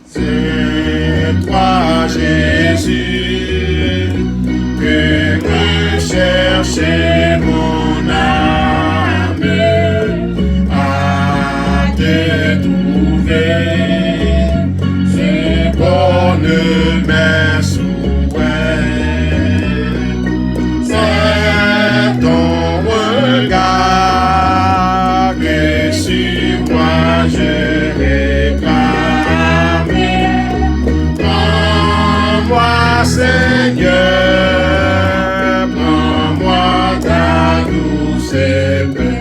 C'est toi, Jésus, que recherchait mon âme à te trouver. C'est bonne mes souhaits. C'est ton regard que sur moi je réclame. Prends-moi, Seigneur, prends-moi ta douce paix.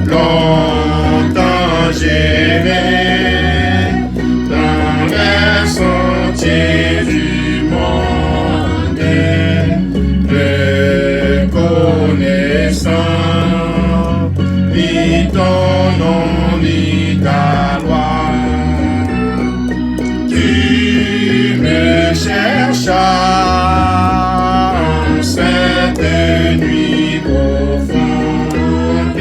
Longtemps j'irai dans les sentiers du monde, reconnaissant ni ton nom ni ta loi. Tu me cherchas en cette nuit profonde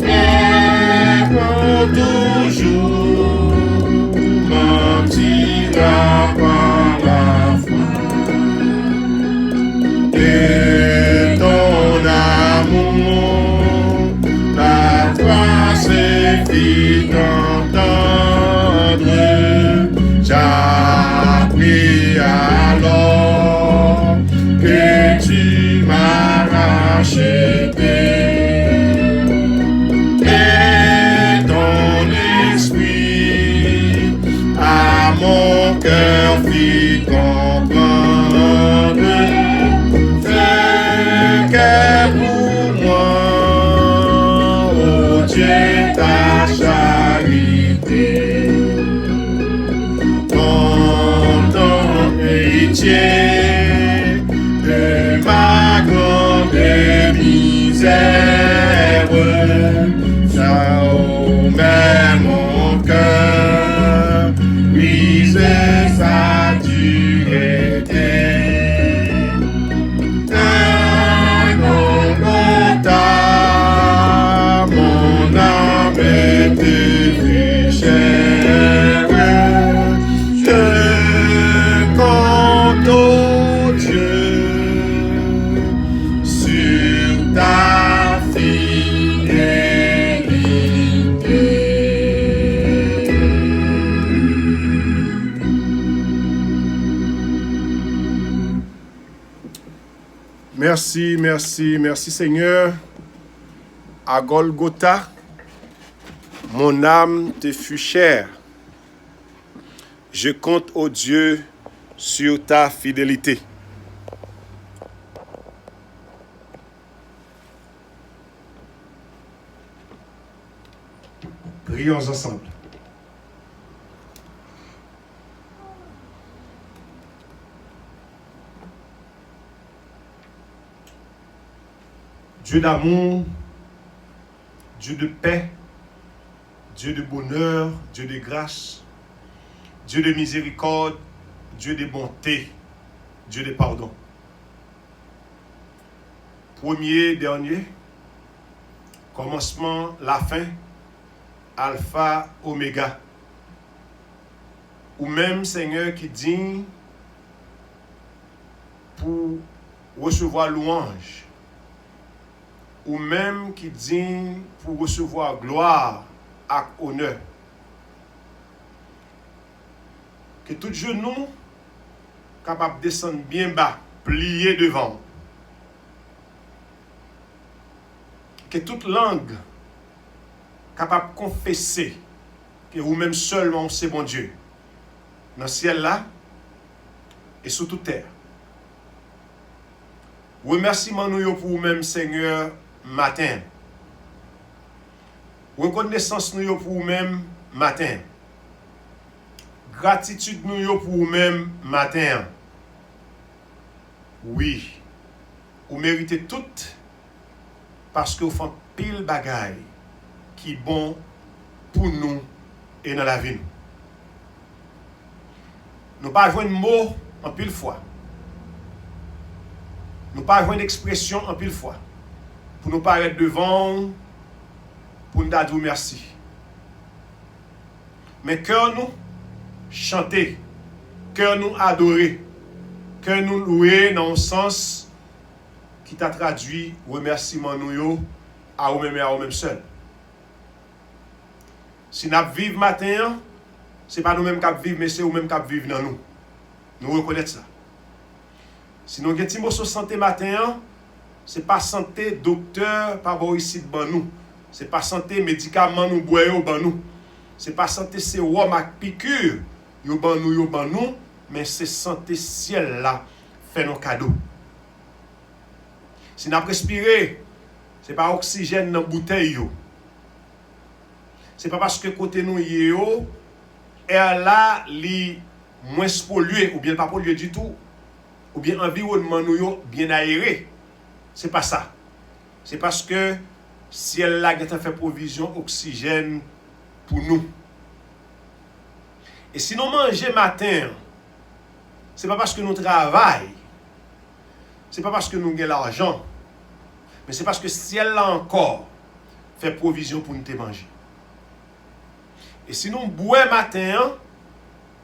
et pour toujours m'en tireras par la foi. Et ton amour, la trace fit entendre. J'appris alors que tu m'as racheté. Et ton esprit à mon cœur fit comprendre ce qu'est pour moi, oh Dieu, ta charité. Héritier de ma grande misère, ça omet mon cœur, brise sa dureté. Un Golgotha, mon âme est devenue chère. Oh Dieu, sur ta fidélité. Merci, merci, merci Seigneur. À Golgotha, mon âme te fut chère. Je compte, ô Dieu, sur ta fidélité. Prions ensemble. Dieu d'amour, Dieu de paix, Dieu de bonheur, Dieu de grâce, Dieu de miséricorde, Dieu de bonté, Dieu de pardon. Premier, dernier, commencement, la fin, alpha, oméga. Ou même Seigneur qui dit pour recevoir louange. Ou même qui dit pour recevoir gloire et honneur. Que tout genou capable de descendre bien bas, plié devant. Que toute langue capable de confesser que vous-même seulement c'est bon Dieu. Dans le ciel là et sous toute terre. Remerciement nous pour vous-même Seigneur matin. Reconnaissance nous pour vous-même matin. Gratitude nous pour vous-même matin. Oui, vous méritez tout parce que vous faites pile bagaille qui est bon pour nous et dans la vie. Nous pas jouer de mots en pile fois. Nous pas jouer d'expression en pile fois. pour nous paraître devant, pour nous dire merci. Mais cœur nous chanter, cœur nous adorer, cœur nous louer dans un sens qui t'a traduit remerciement nous à vous-même et à vous-même seul. Si nous vivons matin, ce n'est pas nous-mêmes qui vivons, mais c'est nous-mêmes qui vivons dans nous. Nous reconnaissons ça. Si nous avons un petit mot sur santé matin, ce n'est pas santé docteur par rapport ici de nous. Ce n'est pas santé médicament nous boire ban nous. Ce n'est pas santé sérum avec piqûre yo ban nous, mais c'est santé ciel là fait nos cadeaux. Si nous respirons, ce n'est pas oxygène dans la bouteille. Ce n'est pas parce que côté nous yo air là li moins pollué ou bien pas pollué du tout ou bien environnement nous bien aéré. C'est pas ça. C'est parce que ciel là a fait provision oxygène pour nous. Et si nous mangeons matin, ce n'est pas parce que nous travaillons, ce n'est pas parce que nous avons l'argent, mais c'est parce que ciel là encore fait provision pour nous manger. Et si nous boivons matin,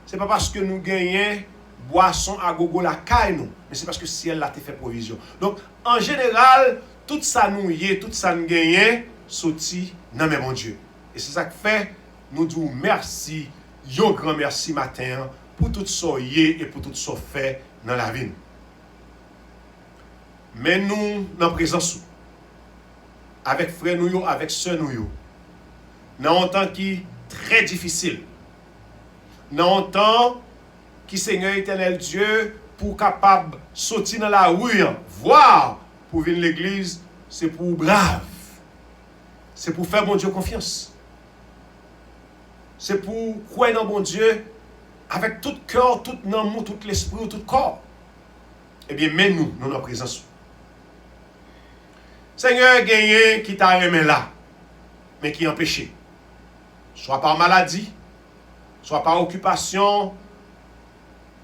ce n'est pas parce que nous gagnons boisson à gogo la caille, mais c'est parce que ciel là te fait provision. Donc, en général, tout ça nous y est, tout ça nous gagne, sorti dans mes bon Dieu. Et c'est ça qui fait, nous disons merci, un grand merci matin, pour tout ça y est et pour tout ça fait dans la vie. Mais nous, dans la présence, avec frère nous, avec soeur nous, dans un temps qui est très difficile, dans un temps qui Seigneur éternel Dieu, pour capable sortir dans la rue, voir pour venir l'église, c'est pour brave. C'est pour faire bon Dieu confiance. C'est pour croire dans bon Dieu avec tout cœur, tout amour, tout l'esprit, tout corps. Eh bien, mais nous, dans notre présence. Seigneur, gagné qui t'a aimé là, mais qui est empêché. Soit par maladie, soit par occupation,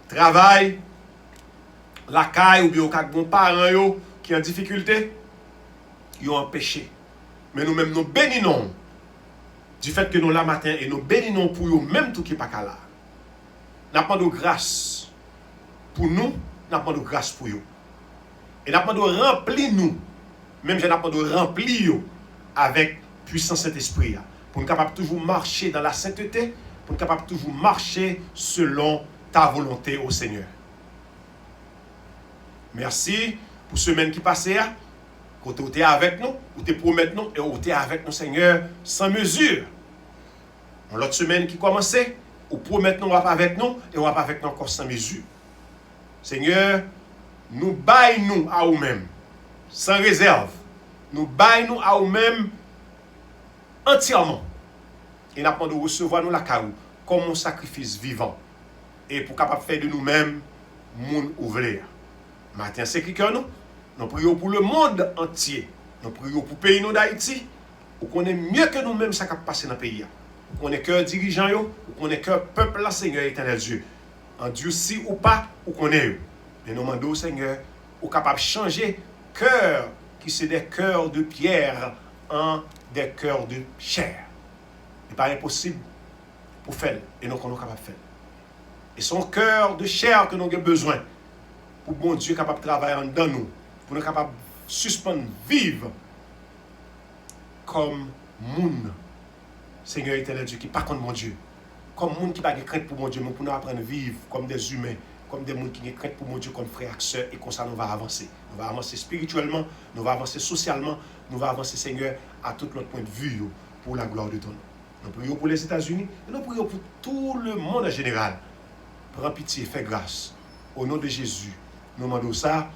travail, la caille ou bien au bon parent qui est en difficulté, ils ont empêché. Mais nous-mêmes, nous bénissons du fait que nous là matin et nous bénissons pour eux, même tout qui n'est pas là. Nous avons de grâce pour nous, nous avons de grâce pour eux. Et nous avons de remplir nous, même je n'avons de remplir avec puissance Saint-Esprit, pour nous capables toujours marcher dans la sainteté, pour nous capables toujours marcher selon ta volonté au Seigneur. Merci pour la semaine qui passait, quand tu es avec nous, ou tu promets nous, et tu es avec nous, Seigneur, sans mesure. L'autre semaine qui commençait, ou promet nous, on va pas avec nous, et on va pas avec nous encore sans mesure. Seigneur, nous baillons nous à nous-mêmes, sans réserve. Nous baillons nous à nous-mêmes entièrement. Et nous avons de recevoir nous la caou comme un sacrifice vivant. Et pour capable faire de nous-mêmes, monde ouvert. Matin, c'est qui que nous prions pour le monde entier. Nous prions pour le pays d'Haïti. Nous connaissons mieux que nous-mêmes ce qui passe dans le pays. Nous connaissons que dirigeants, nous connaissons que le peuple, Seigneur éternel Dieu. En Dieu si ou pas, nous connaissons. Mais nous demandons, Seigneur, nous sommes capables de changer cœur qui sont des cœurs de pierre en des cœurs de chair. Ce n'est pas impossible pour faire. Et nous sommes capables de faire. Et son cœur de chair que nous avons besoin pour bon Dieu capable de travailler dans nous, pour nous capable de suspendre, vivre comme moun, Seigneur éternel Dieu, qui pas contre mon Dieu, comme moun qui n'a pas de crainte pour mon Dieu, mais pour nous apprendre à vivre comme des humains, comme des gens qui ont crainte pour mon Dieu, comme frères et sœurs, et comme ça nous va avancer. Nous va avancer spirituellement, nous va avancer socialement, nous va avancer, Seigneur, à tout notre point de vue pour la gloire de ton nom. Nous prions pour les États-Unis, et nous prions pour tout le monde en général. Prends pitié, fais grâce. Au nom de Jésus, nous demandons ça.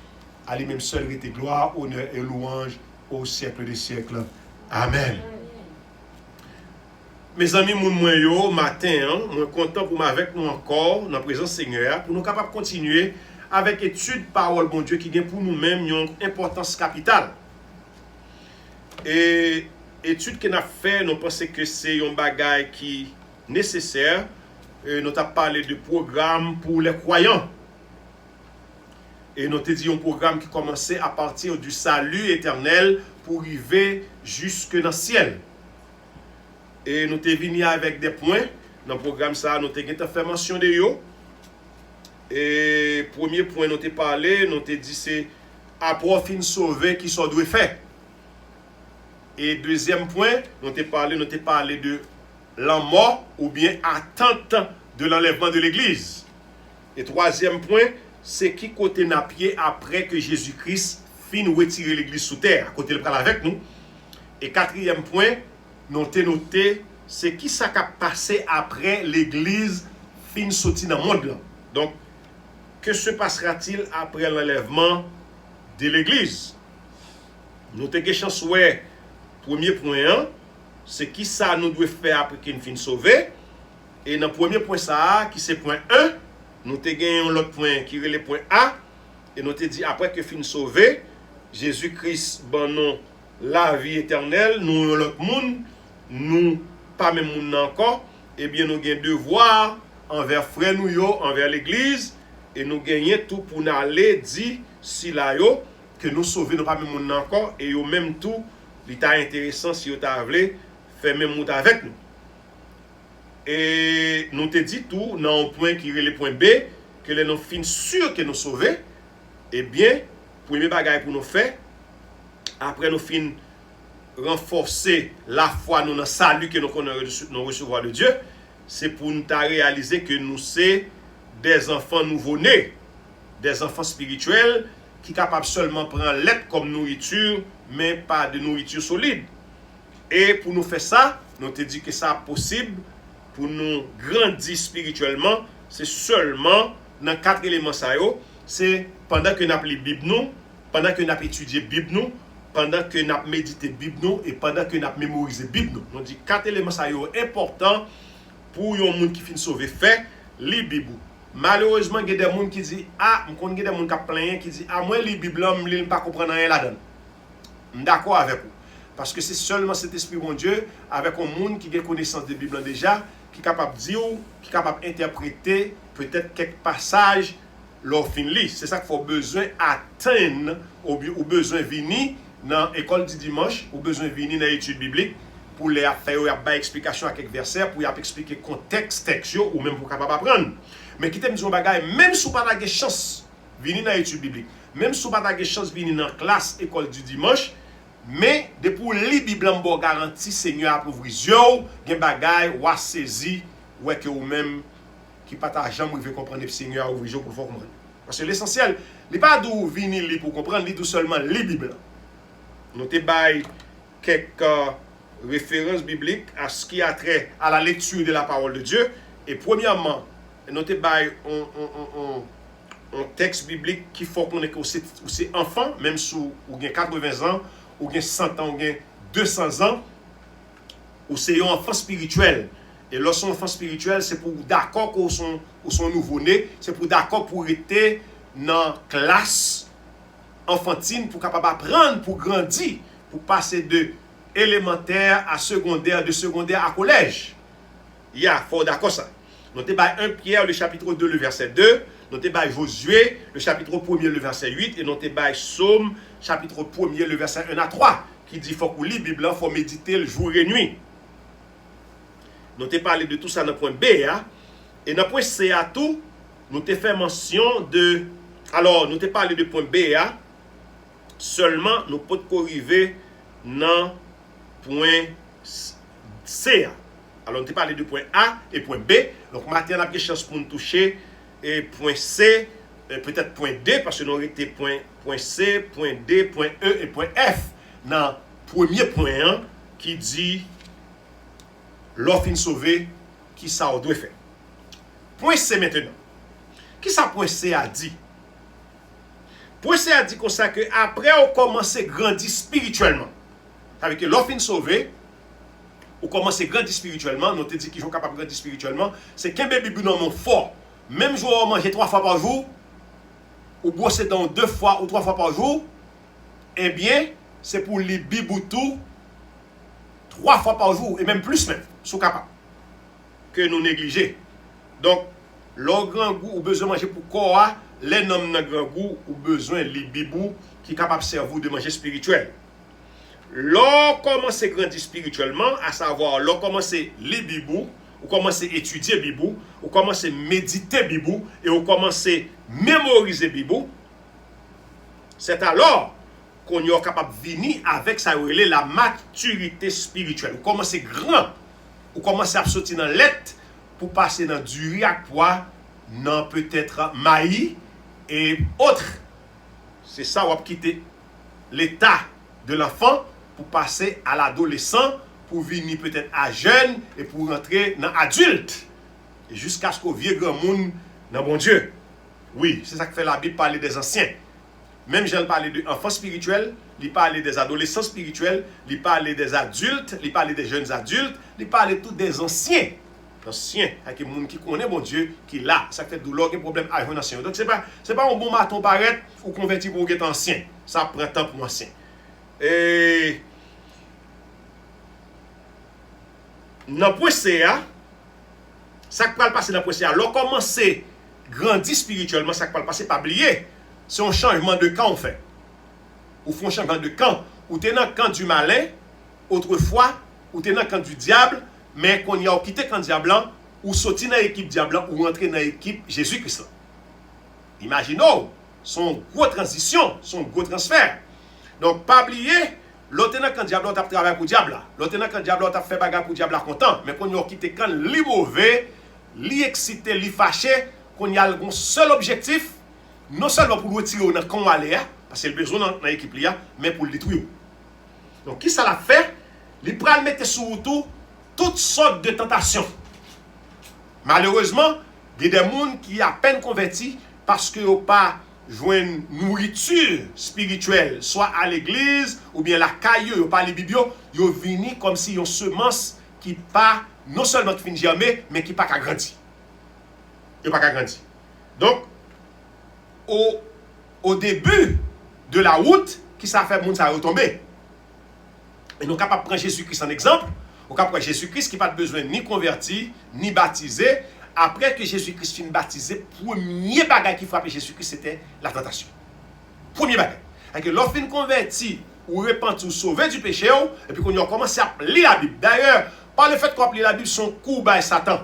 À lui-même seul était gloire, honneur et louange au siècle des siècles. Amen. Mes amis, moi matin, je suis content pour avec nous encore, dans la présence Seigneur, pour nous capables de continuer avec étude parole bon Dieu qui a pour nous-mêmes une importance capitale. Et étude qu'on a fait, nous pensons que c'est un bagage qui est nécessaire. Nous avons parlé de programme pour les croyants. Et nous te dit un programme qui commençait à partir du salut éternel pour arriver jusque dans le ciel. Et nous te venu avec des points. Dans le programme, ça, nous te fait mention de yo. Et premier point, nous te parlé, nous te dit c'est après fin sauvé qui sont doit faire. Et deuxième point, nous te parlé de la mort ou bien attente de l'enlèvement de l'église. Et troisième point, c'est qui côté n'a pied après que Jésus-Christ fin retirer l'église sous terre, à côté le pral avec nous. Et quatrième point, nous te noté, c'est qui ça qui a passé après l'église fin sorti dans le monde là. Donc, que se passera-t-il après l'enlèvement de l'église? Nous te question souhait, premier point, c'est qui ça nous doit faire après qu'il fin sauvé. Et dans le premier point ça, qui c'est point 1, nous te gagnons l'autre point qui est le point A. Et nous te dit après que fin sauvé, Jésus-Christ bon non la vie éternelle, nous l'autre monde, nous pas même monde encore, et bien nous gagnons devoir envers frère nous yo, envers l'église, et nous gagnons tout pour nous aller dire si là yo que nous sauver nous pas même monde encore, et yo même tout l'état intéressant si yo t'a voulu faire même monde avec nous. Et nous te dit tout dans un point qui est le point B, que les nous fin sûr que nous sauver, eh bien, premier bagage pour nous faire, après nous fin renforcer la foi nous dans le salut que nous recevoir de Dieu, c'est pour nous réaliser que nous sommes des enfants nouveau-nés, des enfants spirituels qui sont capables seulement de prendre l'aide comme nourriture, mais pas de nourriture solide. Et pour nous faire ça, nous te dit que ça est possible pour nous grandir spirituellement, c'est seulement dans 4 éléments ça yo, c'est pendant que nous avons lu Bible nous, pendant que nous avons étudié Bible nous, pendant que nous avons médité Bible nous et pendant que nous avons mémorisé Bible nous. On dit 4 éléments ça yo importants pour un monde qui finit sauver fait li Bible. Malheureusement, il y a des gens qui disent ah, il y a des gens qui plaignent qui disent ah moi li Bible je ne pas comprendre rien là-dedans. Je suis d'accord avec vous. Parce que c'est seulement cet esprit bon Dieu avec un monde qui a connaissance de la Bible déjà qui est capable de dire, qui est capable d'interpréter peut-être quelques passages leur fin li. C'est ça qu'il faut besoin atteindre ou besoin venir dans l'école du dimanche ou besoin venir dans l'étude biblique pour les faire une explication à quelques versets pour expliquer le contexte texte ou même pour capable apprendre. Mais qui t'aime dire bagage même si pas de chance venir dans l'étude biblique, même si pas de chance venir dans la classe école du dimanche, mais depuis li Bible en bon garantie Seigneur a ouvrir yeux, gen bagay ou a saisi ou que ou même qui pas ta jamais veut comprendre le Seigneur a ouvrir yeux pour comprendre. Parce que l'essentiel, il pas d'où venir li pour comprendre, li tout seulement li Bible. Nous te bail quelques références bibliques à ce qui a trait à la lecture de la parole de Dieu et premièrement, nous te bail un texte biblique qui faut qu'on est aussi enfant même sous ou gen 80 ans ou bien 100 ans, ou bien 200 ans, ou c'est un enfant spirituel. Et lorsqu'on enfant spirituel, c'est pour d'accord qu'on sont nouveau-né, c'est pour d'accord pour être dans la classe enfantine, pour capable apprendre, pour grandir, pour passer de élémentaire à secondaire, de secondaire à collège. Il y a, faut d'accord ça. Notez par 1 Pierre, le chapitre 2, le verset 2. Notez par Josué, le chapitre 1er, le verset 8. Et notez par Psaume, chapitre 1er, le verset 1 à 3. Qui dit qu'il faut qu'on lit la Bible, il faut méditer le jour et nuit. Notez parler de tout ça dans le point B. Hein? Et dans le point C à tout, nous te fait mention de... Alors, nous te parlé de point B. Hein? Seulement, nous pouvons arriver dans le point C. Alors, nous te parlé de point A et point B. Donc, maintenant, on a une chance pour nous toucher et point C, peut-être point D, parce que nous avons été point C, point D, point E et point F. Dans le premier point 1, qui dit l'offre sauvé, qui ça doit faire. Point C maintenant. Qui ça point C a dit? Point C a dit comme ça que après on commence à grandir spirituellement. Avec l'offre sauvé, on commence à grandir spirituellement, nous te dit qu'ils sont capables de grandir spirituellement, c'est qu'un bébé dans mon fort. Même jour on mange 3 fois par jour, ou brosser dans 2 fois ou 3 fois par jour, eh bien, c'est pour les biboutou 3 fois par jour, et même plus même, sont capables, que nous négliger. Donc, le grand goût ou besoin de manger pour corps, les noms nan grand goût ou besoin li bibou qui capable servir de manger spirituel. L'on commence à grandir spirituellement, à savoir l'on commence à lire bibou, ou commence à étudier bibou, ou commence à méditer bibou et on commence à mémoriser bibou. C'est alors qu'on est capable de venir avec ça la maturité spirituelle. Ou commencer grand, ou commencer à sortir dans l'être pour passer dans du riz à poids, dans peut-être maïs et autres. C'est ça, on va quitter l'état de l'enfant pour passer à l'adolescent, pour venir peut-être à jeune et pour rentrer dans adulte. Et jusqu'à ce qu'au vieux grand monde dans bon Dieu. Oui, c'est ça que fait la Bible parler des anciens. Même j'ai parlé d'enfants spirituels, il parle des adolescents spirituels, il parle des adultes, il parle des jeunes adultes, il parle tout des anciens. Anciens, avec les gens qui connaissent mon Dieu, qui là, ça fait douleur, qui problème avec un ancien. Donc c'est pas un bon maton paraître ou convertir pour être ancien. Ça prend temps pour ancien. Et dans le point CA, ça qui va passer dans le point CA, alors commencer grandir spirituellement, ça qui va passer pas oublier. C'est un changement de camp on fait. Ou font un changement de camp. Ou t'es dans le camp du malin, autrefois, ou t'es dans le camp du diable, mais qu'on y a quitté le camp diable, ou sorti dans l'équipe diable, ou rentré dans l'équipe Jésus-Christ. Imaginons, son gros transition, son gros transfert. Donc, pas oublier, l'autre dans le camp diable, t'as travaillé pour le diable. L'autre dans le camp diable, t'as fait bagarre pour le diable content. Mais qu'on y a quitté le camp, li mauvais, li excité, li fâché, qu'on y a un seul objectif, non seulement pour le retirer dans le camp aller, parce que le besoin dans l'équipe, mais pour le détruire. Donc, qui ça l'a fait? Il peut mettre sur tout toutes sortes de tentations. Malheureusement, il y a des gens qui à peine convertis parce qu'ils n'ont pas joué une nourriture spirituelle, soit à l'église ou bien la caille, ils n'ont pas les biblios, ils ont venu comme si une semence qui pas non seulement qui finit jamais, mais qui pas qu'à grandir. Ils pas qu'à grandir. Donc, au début de la route, qui ça fait, le monde ça a retombé. Et nous sommes capables de prendre Jésus-Christ en exemple. Nous sommes capables de prendre Jésus-Christ qui n'a pas besoin ni converti, ni baptisé. Après que Jésus-Christ finit baptisé, premier bagage qui frappait Jésus-Christ, c'était la tentation. Premier bagage. Et lorsqu'on finit converti, ou repenti, ou sauvé du péché, et puis qu'on a commencé à lire la Bible. D'ailleurs, par le fait qu'on lit la Bible, son coup by Satan.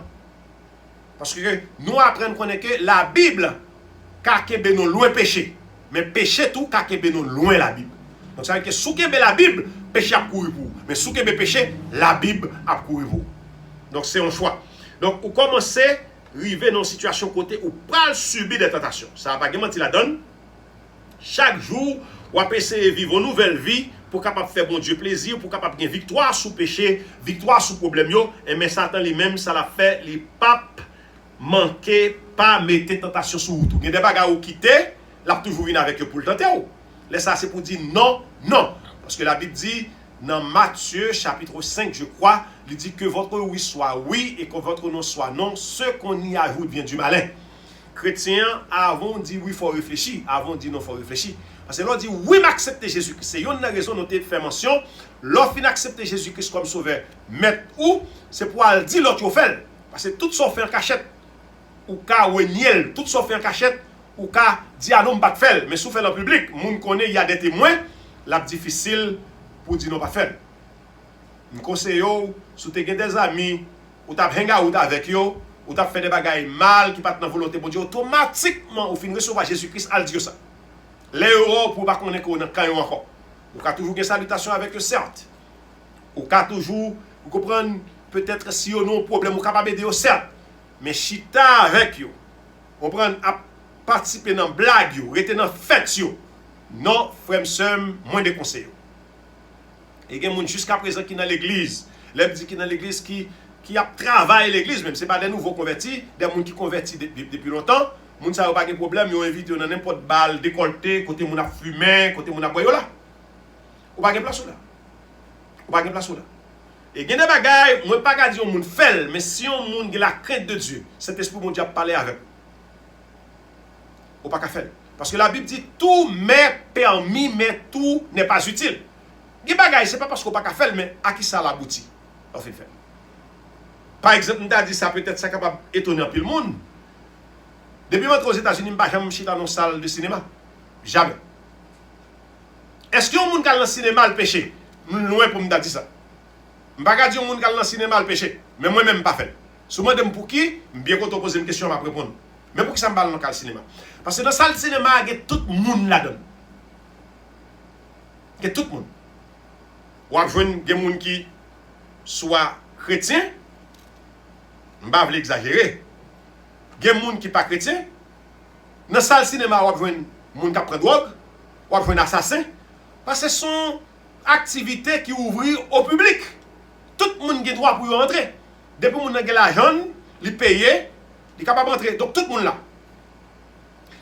Parce que nous apprenons que la Bible, kakebe nous loin péché. Mais péché tout, kakebe nous loin la Bible. Donc ça veut dire que si vous la Bible, péché a couru pour. Mais si vous péché, la Bible a couru pour. Donc c'est un choix. Donc vous commencez à arriver dans une situation côté où pas subir des tentations. Ça va pas mentir la donne. Chaque jour, vous allez essayer de vivre une nouvelle vie pour capable faire bon Dieu plaisir, pour capable gagner victoire sous péché, victoire sous problème et mais Satan lui-même ça l'a fait les papes manquer pas mettre tentation sur vous. Il y a des bagages où quitter, là toujours venir avec eux pour le tenter. Là ça c'est pour dire non, non. Parce que la Bible dit dans Matthieu chapitre 5, je crois, il dit que votre oui soit oui et que votre non soit non. Ce qu'on y ajoute vient du malin. Chrétiens, avant dit oui, il faut réfléchir. Avant dit non, il faut réfléchir. Parce que l'on dit oui, m'accepter Jésus-Christ. C'est une raison dont il fait mention. L'on fin accepter Jésus-Christ comme sauveur. Mais où? C'est pour aller dire l'autre fait. Parce que tout ça fait en cachette. Ou ka ou niel, tout ça fait en cachette. Ou ka dit à non, pas faire. Mais si vous faites en public, moun connaît, il y a des témoins. La difficile pour dire non pas faire. Je conseille, si tu as des amis, ou tu as hang out avec eux, ou tu as fait des bagailles mal qui ne sont pas dans la volonté de Dieu, automatiquement, au fin de recevoir Jésus-Christ, al dire ça. Les euros pour ne pas connaître qu'on est encore. Vous avez toujours une salutation avec eux, certes. Vous avez toujours, vous comprenez, peut-être si vous avez un problème, vous êtes capable d'aider, certes. Mais chita avec eux, vous comprenez, à participer dans la blague, rester dans la fête, non, frère, moins de conseils. Et il y a des gens jusqu'à présent qui sont dans l'église. Les gens qui sont dans l'église qui a travaillé l'église, même ce n'est pas des nouveaux convertis, des gens qui convertis depuis longtemps. Les gens n'ont pas de problème, ils ont invité dans n'importe balle décolleté, côté moun a fumé, côté moun a boyo là. Ou pas de place là. Ou pas de place là. Et il y a des bagailles, moi pas dire moun fait, mais si on moun a la crainte de Dieu, cet esprit mon Dieu a parlé avec. Ou pas qu'à faire. Parce que la Bible dit tout m'est permis, mais tout n'est pas utile. Les bagailles, ce n'est pas parce qu'on n'a pas qu'à faire, mais à qui ça l'aboutit. On fait faire. Par exemple, on a dit ça peut-être ça capable d'étonner un peu le monde. Depuis que je suis aux États-Unis, je ne suis jamais chita dans une salle de cinéma. Jamais. Est-ce que yon moun kal dans le cinéma le péché? Loin pour me dire ça. Je ne vais pas dire yon moun kal dans le cinéma le péché. Mais moi-même, pas fait. Si vous me demandez pour qui, bien qu'on te pose une question, je vais répondre. Mais pour qui ça me parle dans le cinéma? Parce que dans la salle de cinéma, il y a tout le monde là-dedans. Il y a tout le monde. Ou à jouer des gens qui soient chrétiens, je ne vais pas exagérer. Il y a des gens qui ne sont pas chrétiens. Dans la salle de cinéma, on va jouer des gens qui prennent drogue, on va jouer des assassins. Parce que ce sont activités qui ouvrent au public. Tout le monde a droit pour y entrer. Depuis que les gens ont l'argent, ils payent, ils sont capables d'entrer. Donc tout le monde là.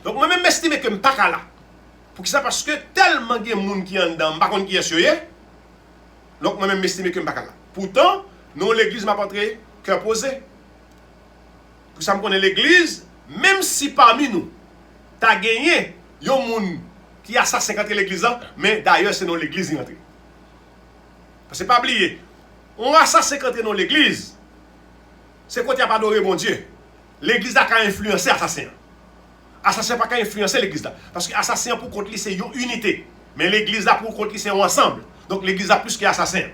Donc moi-même, j'estime que je ne suis pas là. Pour ça, parce que tellement de gens qui sont dedans, je ne sais pas qui est sur. Donc moi-même, j'estime que je ne suis pas là. Pourtant, nous, l'église m'a entré cœur posé. Pour ça, je connais l'église, même si parmi nous, tu as gagné un monde qui a assassin contre l'église, mais d'ailleurs, c'est dans l'église qui est entré. Parce que pas oublier, on assassin contre dans l'église, c'est quand il n'y a pas adoré mon Dieu. L'église a qu'à influencer l'assassin. L'assassin n'a pas qu'à influencer l'église. Parce que l'assassin pour contre lui, c'est une unité. Mais l'église a pour contre lui, c'est un ensemble. Donc l'église a plus qu'assassin.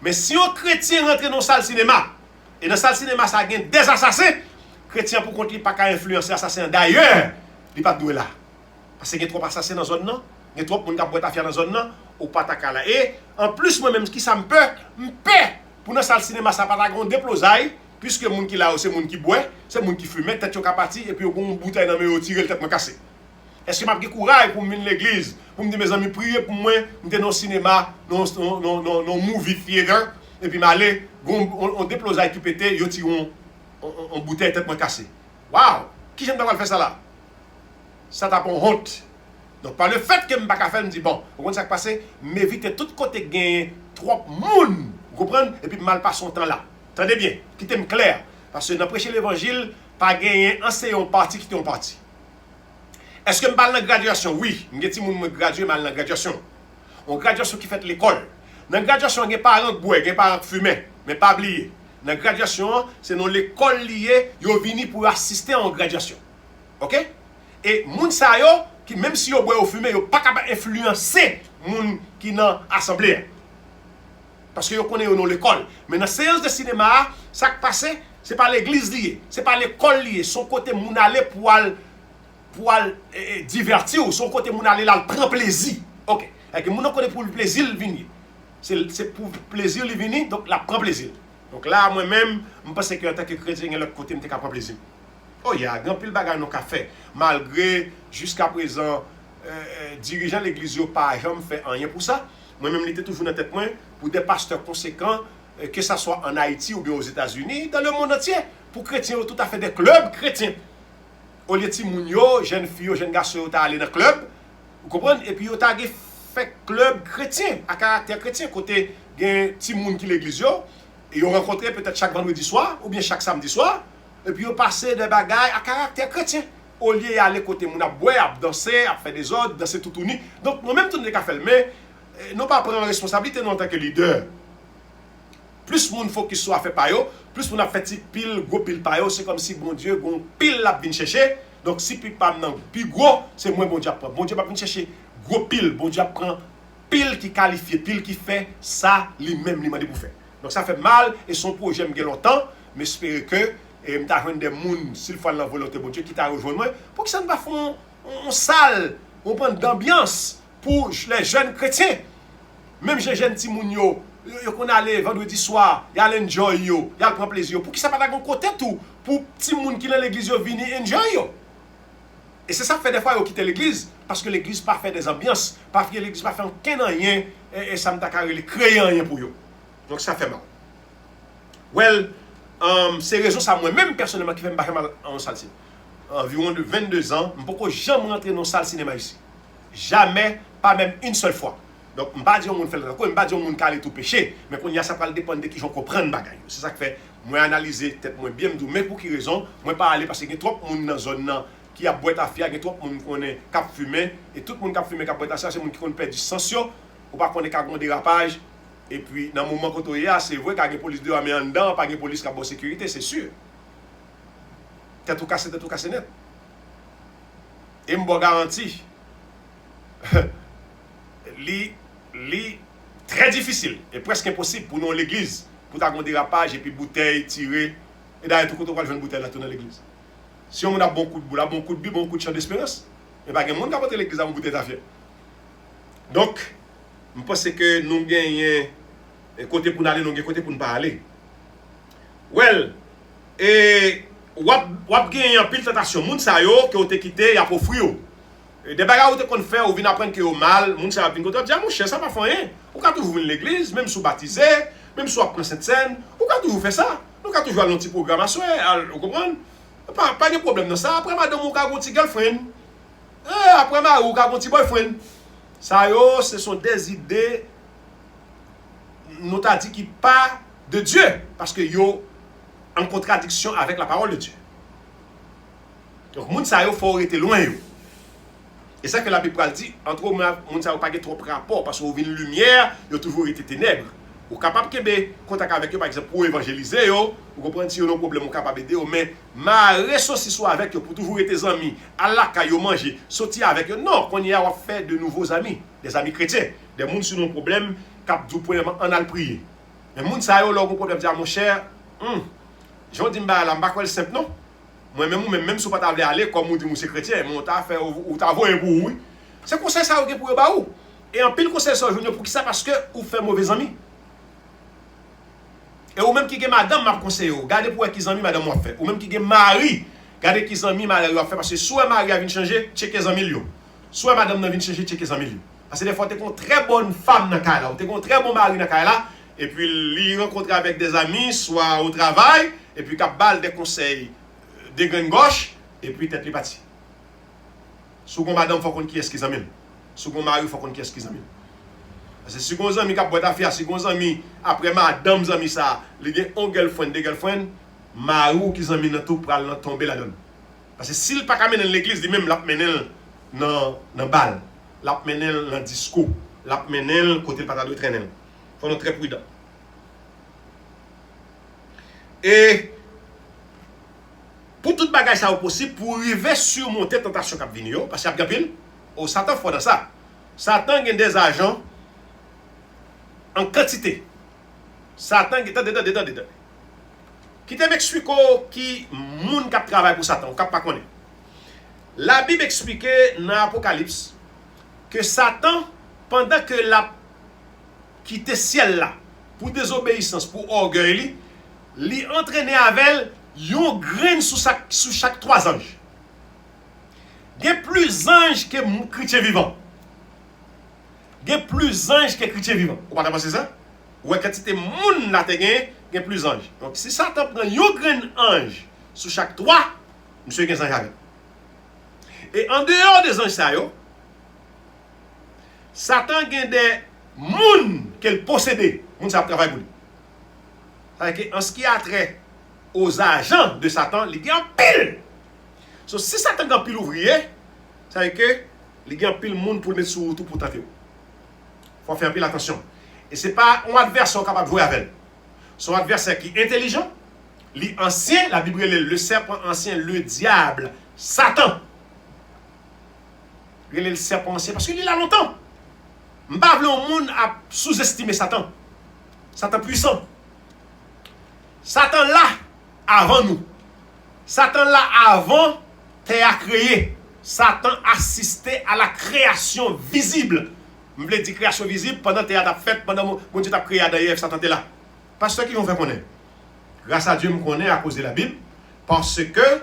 Mais si un chrétien rentre dans la salle de cinéma, et dans la salle de cinéma, ça a des assassins, chrétien pour contre lui, pas qu'à influencer l'assassin. D'ailleurs, il n'est pas doué là. Parce qu'il y a trop d'assassins dans la zone, non? Il y a trop de monde qui a boire dans la zone, non? Ou pas ta là. Et en plus, moi-même, ce qui ça me peut, pour dans la salle de cinéma, ça n'a pas de grand déplosaille, puisque les gens qui là, c'est les gens qui boivent, c'est les gens qui fument, tête qui parti, et puis ils ont une bouteille dans le tiré, le tête cassé. Est-ce que je j'ai courage pour me venir à l'église, pour me dire mes amis, priez pour moi, je suis dans le cinéma, dans le movie theater, et puis m'aller, on déplosaille qui pétait, ils tirent une bouteille tête cassée. Waouh! Qui j'aime pas faire ça là? Ça t'a pas honte. Donc, par le fait que je ne peux pas faire, je me dis, bon, vous comprenez ce qui passe? M'éviter tout côté gagner trop de monde, vous comprenez? Et puis mal passer son temps là. Attendez bien, qui t'aime clair. Parce que dans prêcher l'évangile, pas gagner un séance parti qui t'ont parti. Est-ce que je parle de la graduation? Oui, je dis que je gradué mal dans la graduation. On graduation qui fait l'école. Dans la graduation, il y a des parents qui boivent, il y a des parents qui fument, mais pas oublier. Dans la graduation, c'est dans l'école liée, ils viennent pour assister à une graduation. OK? Et les gens qui, même si ils boivent ou fument, ils ne sont pas capables d'influencer les gens qui sont dans l'assemblée. Parce qu'ils connaissent dans l'école. Mais dans la séance de cinéma, ça qui passe, ce n'est pas l'église liée, ce n'est pas l'école liée. Son côté, moun aller pour divertir, son côté, moun aller là, prendre plaisir. OK. Et que moun connaît pour le plaisir, il vient. C'est pour le plaisir, il vient, donc là, prend plaisir. Donc là, moi-même, je pense que en tant que chrétien, de l'autre côté, je suis capable de plaisir. Oh, il y a grand pile de bagages dans le café. Malgré, jusqu'à présent, dirigeant de l'église, pas jamais fait rien pour ça. Moi-même, j'étais toujours dans la tête pour des pasteurs conséquents, que ce soit en Haïti ou bien aux États-Unis, dans le monde entier. Pour chrétiens, tout à fait des clubs chrétiens. Au lieu de mounio, jeunes filles, jeunes garçons, ils allé dans le club. Vous comprenez? Et puis, ils ont fait club chrétien, à caractère chrétien. Côté, il y a un petit monde qui l'église, et ils ont rencontré peut-être chaque vendredi soir, ou bien chaque samedi soir. Et puis, ils ont passé des bagailles à caractère chrétien. Au lieu d'aller côté, on a boire, à danser, à faire des ordres, danser tout uni. Donc, nous-mêmes, tout le monde a fait, mais nous pas prendre responsabilité en tant que leader. Plus moun faut qu'il soit fait par eux, plus on a fait pile gros pile par eux, c'est comme si bon Dieu gon pile la vinn chercher. Donc si pile pas nan plus gros, c'est moins bon Dieu prend. Bon Dieu pas vinn chercher gros pile, bon Dieu prend pile qui qualifie, pile qui fait ça lui-même lui mandé pour faire. Donc ça fait mal et son projet me longtemps, mais j'espère que m'ta joindre des moun s'il faut la volonté bon Dieu qui t'a rejoindre moi pour que ça ne va faire on salle, on prend d'ambiance pour les jeunes chrétiens. Même les jeunes petits moun yo qu'on allait vendredi soir, y a l'enjoy yo, y a le prend plaisir. Pour qui ça pas dans côté tout pour petit moun qui dans l'église yo vini enjoy yo. Et c'est ça fait des fois yo quitter l'église parce que l'église pas fait des ambiances, parce que l'église pas fait aucun rien et ça me t'a carré créer rien pour yo. Donc ça fait mal. Well, c'est raison ça moi même personnellement qui fait me bailler mal en salle cinéma. Environ de 22 ans, je ne peux jamais rentrer dans une salle cinéma ici. Jamais, pas même une seule fois. Donc, je ne vais pas dire que je fais le recours, je ne vais pas dire que je vais tout péché, mais quand il y a ça, ça dépend de qui je comprends le bagage. C'est ça qui fait, moi analyser, peut-être moi bien me dire, mais pour quelle raison, moi pas aller parce qu'il y a trop de monde dans la zone qui a boîte à fier, il y a trop de monde qui connaît cap fumer, et tout le monde qui a fumé, qui a boîte à fier, c'est le monde qui connaît perdre du sens, ou pas connaît qu'à un dérapage. Et puis, dans le moment où il y a, c'est vrai qu'il y a des police de l'armée en dedans, pas de police qui a bonne sécurité, c'est sûr. T'es tout cassé net. Et me garantie, li très difficile et presque impossible pour nous l'église pour ta un dérapage et puis bouteille tirée et d'ailleurs tout quand on va jouer une bouteille là dans l'église. Si on a bon coup de boule, bon coup de bible, bon coup de chant d'espérance, et pas que monde qui va l'église à une bouteille d'affaires. Donc, je pense que nous gagnons un côté pour nous aller, nous gagnons côté pour ne pas aller. Well, et wap gagné en pile tentation, moun sa yo qui ont été quitté, y a pour frio. Des bagarres où qu'on fait ou vinn apprendre que au mal, moun sa vinn côté dire mon cher ça pas fait rien. Ou ka toujours venir l'église, même sous baptisé, même sous apprendre cette scène, ou ka toujours faire ça. Nous ka toujours aller un petit programme à soir, vous comprenez? Pas de problème dans ça. Après madame ou ka gon petit girlfriend. Après ma ou ka gon petit boyfriend. Ça yo, ce sont des idées nous t'a dit qui pas de Dieu parce que yo en contradiction avec la parole de Dieu. Donc moun sa yo faut rester loin yo. Et ça que la Bible dit, entre eux, moun sa yo pas trop rapport parce que vient lumière, yo toujours été ténèbres. Ou capable de contact avec eux par exemple pour évangéliser yo, vous comprenez si yo un problème ou capable d'aider mais ma ressource soit avec eux pour toujours être tes amis, Allah ka yo manger, sortir avec eux. Non, qu'on y a fait de nouveaux amis, des amis chrétiens, des moun sur nos problèmes cap du premièrement en al prier. Mais moun sa yo leur problème dire mon cher, je dis bah la pas simple non. Moi même si pas t'avais aller comme on dit monsieur chrétien, mon t'a fait ou t'a voyé pour oui. C'est conseil ça pour yo ba ou. Et en pile conseil ça junior pour qui ça parce que ou fait mauvais amis. Et ou même qui est madame m'a conseillé, regardez pour qui amis madame m'a fait. Ou même qui est mari, regardez qui amis madame a fait parce que soit mari a vient changer, checker les amis yo. Soit madame n'a vient changer, checker les amis yo. Parce que des fois tu es une très bonne femme dans cas là, tu es un très bon mari dans cas là et puis il rencontre avec des amis soit au travail et puis cap balle des conseils de graine gauche et puis tête li parti. Sous madame faut qu'on qui est-ce qu'ils aiment. Sous mari faut qu'on qui est-ce qu'ils aiment. Parce que si vous avez un boîte à faire, si vous avez après madame zami ça, il y a un girlfriend, des girlfriends, marou qui zami dans tout pour aller tomber là-dedans. Parce que s'il pas mener dans l'église, lui même l'a mener dans balle, l'a mener dans disco, l'a mener côté pas de traîner. Faut être très prudent. Et pour toute bagage ça possible pour arriver surmonter tentation qui vient parce qu'il y a pile au Satan faut dans ça. Satan a des agents en quantité. Satan qui est qui te m'explique qui moun qui travaille pour Satan, qui pas connaît. La Bible explique dans l'Apocalypse que Satan pendant que la quitté ciel là pour désobéissance, pour orgueil, li entraîné avec yon grain sous chaque 3 anges. Il y a plus anges que chrétiens vivants. Il y a plus anges que chrétiens vivants. Vous ne pensez ça? Ou quand tu es moun là, il y a plus anges. Donc si Satan prend yon grain ange sous chaque 3, monsieur y a 100 anges. Et en dehors des anges, Satan a des moun qu'elle possédait. Moun ça travaille pour lui. C'est-à-dire qu'en ce qui a trait aux agents de Satan, il y a un pile. So, si Satan a un pile ouvrier, c'est-à-dire que il y a un pile moun pour mettre sur tout pour tenter. Il faut faire un pile attention. Et ce n'est pas un adversaire capable de jouer avec. Son adversaire qui est intelligent, l'ancien, la Bible est le serpent ancien, le diable, Satan. Il est le serpent ancien parce qu'il est là longtemps. Je ne veux pas que le monde a sous-estimé Satan. Satan puissant. Satan là avant nous. Satan là avant terre créé. Satan assistait à la création visible. Je voulais dire création visible pendant que terre a fait, pendant que Dieu a créé d'ailleurs, Satan était là. Parce que qui vont faire connaître. Grâce à Dieu, je me connais à cause de la Bible. Parce que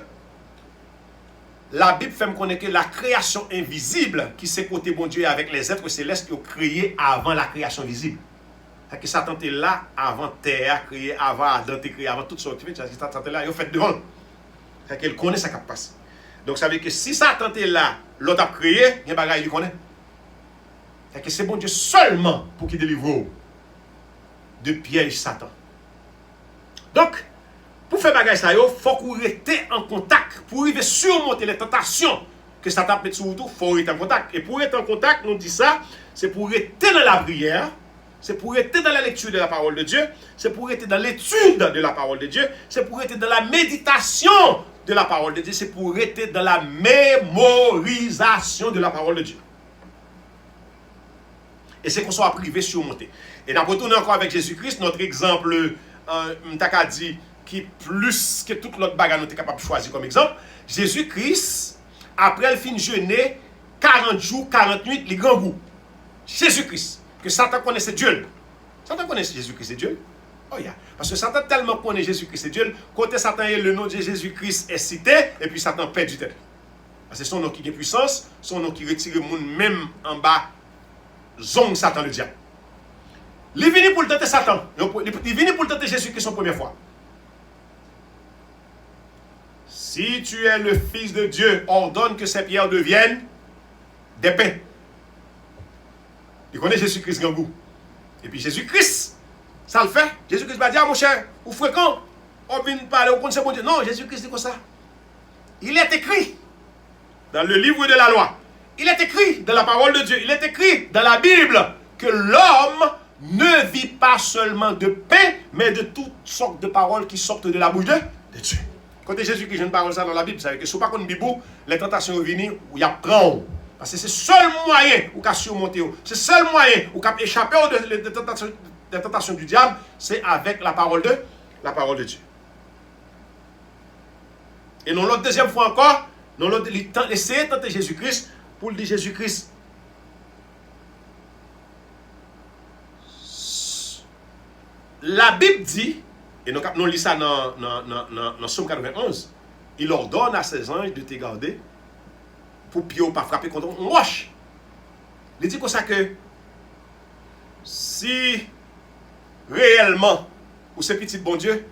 la Bible fait me connaître que la création invisible qui s'est côté bon Dieu avec les êtres célestes qui ont créé avant la création visible. Que Satan était là avant terre créé, avant Adam créé, avant toutes sortes de choses. Satan était là, il a fait devant. Il connaît ça qui passe. Donc ça veut dire que si Satan était là, l'autre a créé, il y a des choses qu'il connaît. C'est bon Dieu seulement pour qu'il délivre de piège Satan. Donc, pour faire bagage ça, il faut qu'on reste en contact. Pour arriver surmonter les tentations que Satan met sur vous, il faut rester en contact. Et pour être en contact, nous dit ça, c'est pour rester dans la prière. c'est pour être dans la lecture de la parole de Dieu, c'est pour être dans l'étude de la parole de Dieu, c'est pour être dans la méditation de la parole de Dieu, c'est pour être dans la mémorisation de la parole de Dieu. Et c'est qu'on soit privé surmonté. Et nous retournons encore avec Jésus-Christ, notre exemple, dit, qui plus que toute l'autre bagarre nous est capable de choisir comme exemple. Jésus-Christ, après le fin de jeûner, 40 jours, 40 nuits, les grands goûts. Jésus-Christ, que Satan connaissait Dieu. Satan connaissait Jésus-Christ et Dieu. Oh yeah. Parce que Satan tellement connaît Jésus-Christ et Dieu, côté Satan et le nom de Jésus-Christ est cité, et puis Satan perd du temps. Parce que son nom qui a puissance, son nom qui retire le monde même en bas, zone Satan le diable. Il est venu pour le tenter Satan. Il est venu pour le tenter Jésus-Christ son première fois. Si tu es le Fils de Dieu, ordonne que ces pierres deviennent des pains. Il connaît Jésus-Christ grand goût. Et puis Jésus-Christ, ça le fait. Jésus-Christ va dire, mon cher, ou fréquent, on vient parler, on connaît bon Dieu. Non, Jésus-Christ dit comme ça. Il est écrit dans le livre de la loi. Il est écrit dans la parole de Dieu. Il est écrit dans la Bible que l'homme ne vit pas seulement de pain, mais de toutes sortes de paroles qui sortent de la bouche de Dieu. Quand Jésus qui une parole ça dans la Bible, ça veut dire que si vous ne connaissez pas Bible, les tentations viennent où il y a prendre. Parce que c'est le seul moyen où il surmonter. C'est le seul moyen où il échapper aux tentations du diable, c'est avec la parole de Dieu. Et non l'autre deuxième fois encore, non l'autre essayer de tenter Jésus-Christ pour le dire Jésus-Christ. La Bible dit, et nous lisons ça dans Somme 91, il ordonne à ses anges de te garder pour ne pas frapper contre une roche. Il dit comme ça que si réellement, ou ce petit bon Dieu,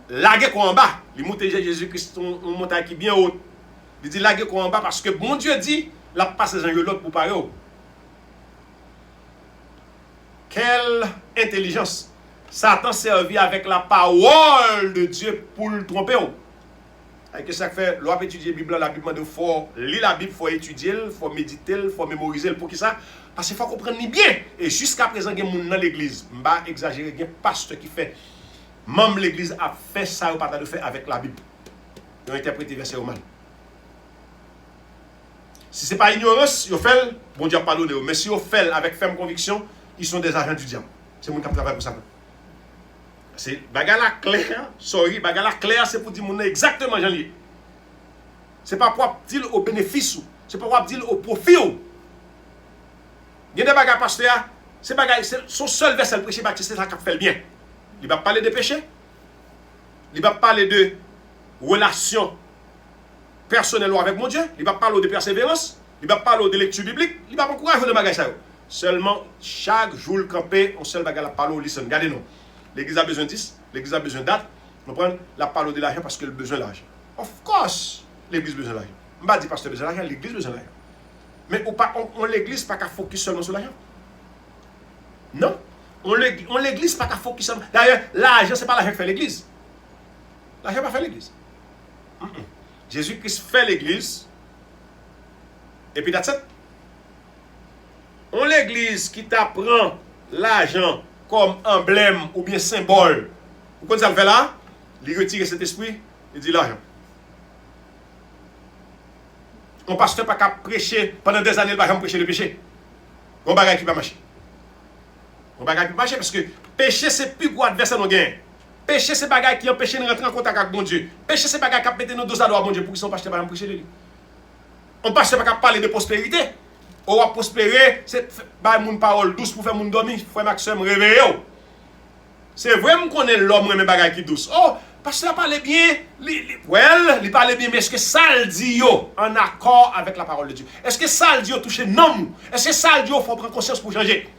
laguez quoi en bas, il monte Jésus-Christ, une montagne qui est bien haute. Il dit laguez quoi en bas parce que bon Dieu dit, la passe ses anges l'autre pour parler. Quelle intelligence! Satan servi avec la parole de Dieu pour le tromper. Et que ça fait, l'on étudier la Bible, il faut lire la Bible, il faut étudier, il faut méditer, il faut mémoriser. Pour qui ça? Parce qu'il faut comprendre bien. Et jusqu'à présent, il y a des gens dans l'église. Je ne vais pas exagérer, il y a un pasteur qui fait. Même l'église a fait ça, ou pas de faire avec la Bible. Ils ont interprété verset au mal. Si ce n'est pas ignorance, ils fait, bon Dieu pardonne. Mais si ils fait avec ferme conviction, ils sont des agents du diable. C'est mon qui travaille pour ça. C'est bagala clair, sorry, bagala clair, c'est pour dire mon exactement j'en lié. C'est pas pour dire au bénéfice, c'est pas pour dire au profit. Il y a des bagages pasteur, c'est bagages, son seul verset prêcher Baptiste, c'est ça qui fait le bien. Il va parler de péché, il va parler de relation personnelle avec mon Dieu, il va parler de persévérance, il va parler de lecture biblique, il va encourager de bagages ça. Seulement chaque jour le camper, on seul bagage la parole au listen. Regardez-nous. L'église a besoin de 10, l'église a besoin de date. On prend la parole de l'argent parce qu'elle a besoin d'argent. Of course, l'église a besoin d'argent. Je ne dis pas pasteur besoin d'argent, l'église a besoin d'argent. Mais on l'église pas qu'à focus seulement sur l'argent. Non. On l'église pas qu'à focus seulement. D'ailleurs, l'argent, ce n'est pas l'argent qui fait l'église. L'argent pas fait l'église. Jésus-Christ fait l'église. Et puis that's it. On l'église qui t'apprend l'argent comme emblème ou bien symbole. Vous comprenez ça le fait là? Il retire cet esprit, il dit l'argent. On pasteur pas qu'à prêcher pendant des années, il va jamais prêcher le péché. On bagaille qui va marcher. On bagaille qui va marcher parce que péché c'est plus gros adversaire nous gagne. Péché c'est bagaille qui empêche de rentrer en contact avec bon Dieu. Péché c'est bagaille qui mettre nos dos à droit bon Dieu pour qu'ils sont pasteur pas prêcher de lui. On pasteur pas qu'à parler de prospérité. On va prospérer, c'est pas une parole douce pour faire mon dormir, frère Maxime réveiller. C'est vrai qu'on connaît l'homme mais bagaille qui douce. Oh, parce qu'il parle bien, il parle bien, mais est-ce que ça le dit en accord avec la parole de Dieu? Est-ce que ça le dit touche non? Est-ce que ça le dit faut prendre conscience pour changer?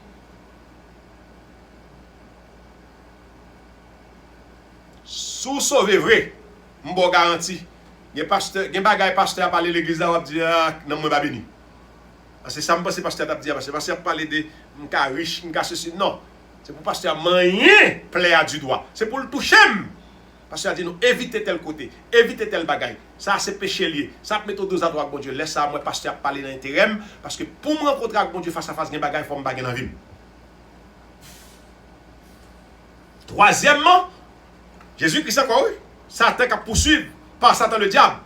Sous sauver vrai, je vous garantis, il y a un bagaille pasteur à parler l'église là, on va dire non moi pas béni. Parce que ça me passe pasteur à dire parce que pasteur parler de cas riche, cas ceci non. C'est pour pasteur moyen plaire du doigt. C'est pour le toucher. Pasteur a dit nous évitez tel côté, évitez tel bagaille. Ça c'est péché lié. Ça met au dos à droite avec bon Dieu. Laisse ça moi pasteur parler dans l'intérêt parce que pour me rencontrer avec bon Dieu face à face, il y a bagaille faut me baguer dans la vie. Troisièmement, Jésus-Christ encore, oui. Satan qui a poursuivi par Satan le diable.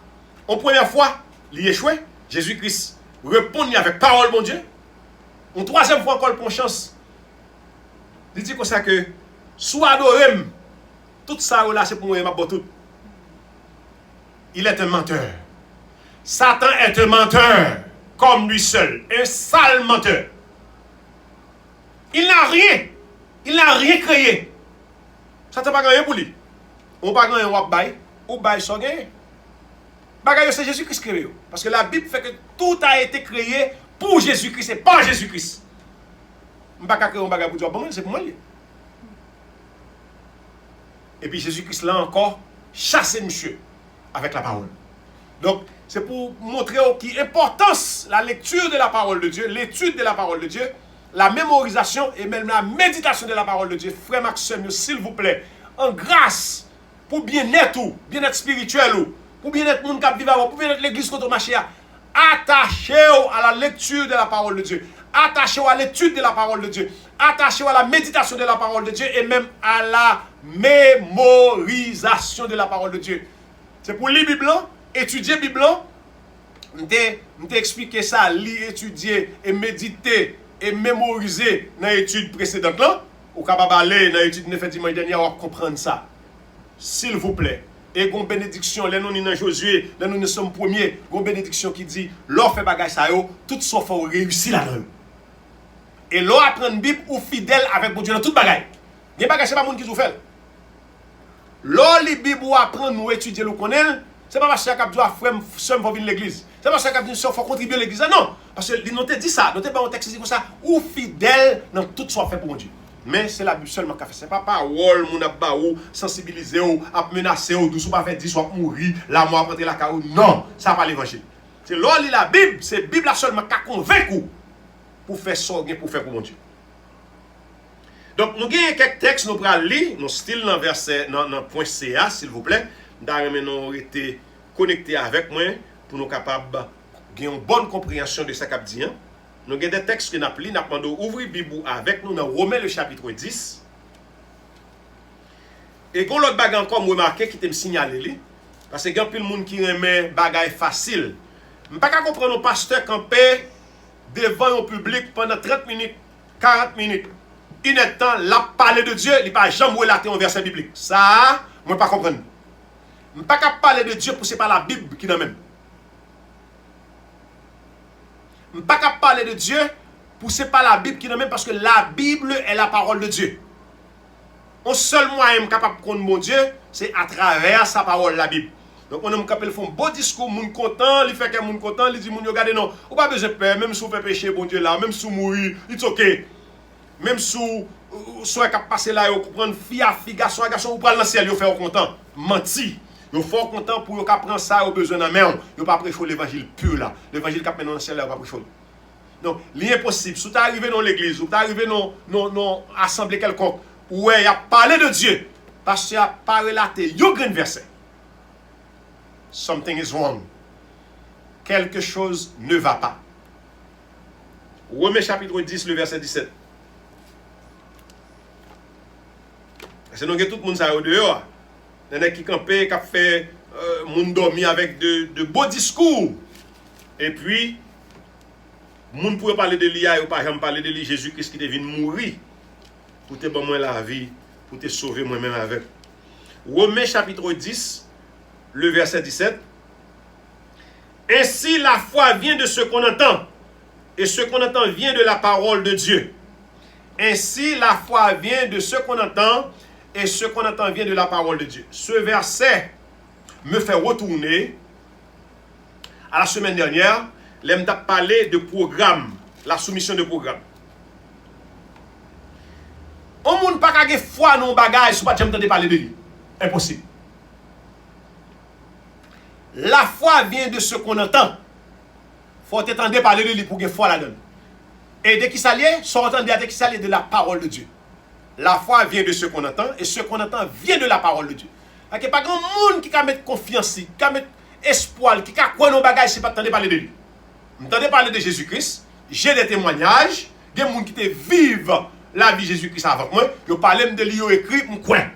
En première fois, il échoué. Jésus-Christ répond avec parole, mon Dieu. En troisième fois encore, il prend chance. Il dit comme ça que, soit adoré, tout ça là, c'est pour moi, ma tout. Il est un menteur. Satan est un menteur, comme lui seul, un sale menteur. Il n'a rien. Il n'a rien créé. Satan n'a pas rien pour lui. On n'a pas rien pour lui. Ou bail sans gagner. Bagaille, c'est Jésus-Christ créé. Parce que la Bible fait que tout a été créé pour Jésus-Christ et par Jésus-Christ. Je ne peux pas créer un bagage pour toi, c'est pour moi. Et puis Jésus-Christ là encore chassé monsieur avec la parole. Donc, c'est pour montrer qui importance la lecture de la parole de Dieu, l'étude de la parole de Dieu, la mémorisation et même la méditation de la parole de Dieu. Frère Maxime, s'il vous plaît, en grâce, pour bien-être ou, bien-être spirituel ou, pour bien-être monde qui vit avant, pour bien-être l'église contre Machia, attachez-vous à la lecture de la parole de Dieu, attachez-vous à l'étude de la parole de Dieu, attachez-vous à la méditation de la parole de Dieu et même à la mémorisation de la parole de Dieu. C'est pour lire Bible, étudier Bible, je t'ai expliqué ça, lire, étudier et méditer et mémoriser dans l'étude précédente là, ou capable aller dans l'étude de dimanche dernier, on va comprendre ça. S'il vous plaît. Et une bénédiction, là nous dans Josué, là nous sommes premiers, une bénédiction qui dit, l'or fait bagage ça yo, tout son faut réussir là-dedans. Et l'or apprend une Bible ou fidèle avec mon Dieu dans toute bagaille. Il y a bagage c'est pas monde qui tout fait. L'or les Bible ou apprendre nous étudier le connaître, c'est pas parce que cap doit frère seul pour venir l'église. C'est pas parce que cap dit faut contribuer à l'église. Non, parce que nous te dit ça, nous te pas un texte comme ça ou fidèle dans tout soit fait pour mon Dieu. Mais c'est la Bible seulement qui a fait. Ce n'est pas parole, mon abba ou, sensibiliser ou, à menacer ou, douce ou pas fait 10 soit mourir, la mort après la carou. Non, ça n'est pas l'évangile. C'est l'or la Bible, c'est la Bible seulement qui a convaincu pour faire ça, pour faire pour mon Dieu. Donc, nous avons quelques textes, nous allons lire, nous style dans verset, dans point CA, s'il vous plaît. D'ailleurs, nous avons été connectés avec moi pour nous capables d'avoir une bonne compréhension de ce qu'a dit. Nous avons des textes que nous avons lus, nous avons demandé d'ouvrir la Bible avec nous dans Romains le chapitre 10. Et quand l'autre bagage encore remarqué qui me signalé, parce que il y a plein de monde qui remet bagage facile. Je ne peux pas comprendre un pasteur campé devant un public pendant 30 minutes, 40 minutes, une heure de temps, la parler de Dieu, il ne peut pas jamais relater un verset biblique. Ça, je ne peux pas comprendre. Je ne peux pas parler de Dieu pour ce n'est pas la Bible qui est même. Je ne peux pas parler de Dieu pour ce n'est pas la Bible qui est même parce que la Bible est la parole de Dieu. Un seul moyen capable de connaître mon Dieu, c'est à travers sa parole, la Bible. Donc, on est capable de faire un beau discours, moun content, il fait que moun content, il dit moun regardez non, ou pas besoin de peur, même si vous faites péché, bon Dieu là, même si vous mourrez, it's ok. Même si vous soit capable de passer là, vous prendre fille à fille, garçon à garçon, vous prenez dans le ciel, vous faites content. Menti. Vous faites content pour vous prendre ça, vous besoin de main. Vous pas prêcher l'évangile pur là. L'évangile qui est dans le ciel, vous pas prêcher. Donc, l'impossible. Si vous arrivez dans l'église, vous arrivez dans l'assemblée quelconque, où il a parlé de Dieu, parce qu'il n'a pas relaté, il y a un verset. Something is wrong. Quelque chose ne va pas. Romains chapitre 10, le verset 17. C'est donc tout le monde ça au dehors. Il y en a qui campent, qui fait monde dormir avec de beaux discours. Et puis, monde pourrait parler de l'IA ou pas jamais parler de lui, Jésus-Christ qui est venu mourir pour te donner la vie, pour te sauver moi-même avec. Romains chapitre 10, le verset 17. Ainsi la foi vient de ce qu'on entend, et ce qu'on entend vient de la parole de Dieu. Ainsi la foi vient de ce qu'on entend, et ce qu'on entend vient de la parole de Dieu. Ce verset me fait retourner à la semaine dernière, l'aime parler de programme, la soumission de programme. On ne peut pas avoir foi dans un bagage si on ne peut pas parler de lui. Impossible. La foi vient de ce qu'on entend. Il faut entendre parler de lui pour que foi la donne. Et dès qu'il s'allie, son entendre dès qu'il s'allie de la parole de Dieu. La foi vient de ce qu'on entend, et ce qu'on entend vient de la parole de Dieu. Il n'y a pas grand monde qui peut mettre confiance, qui peut mettre espoir, qui peut croire dans le bagage si pas entendre parler de lui. Vous entendez parler de Jésus-Christ, j'ai des témoignages, des gens qui te vivent la vie Jésus-Christ avant moi, yo parlé de lui écrit m'coin.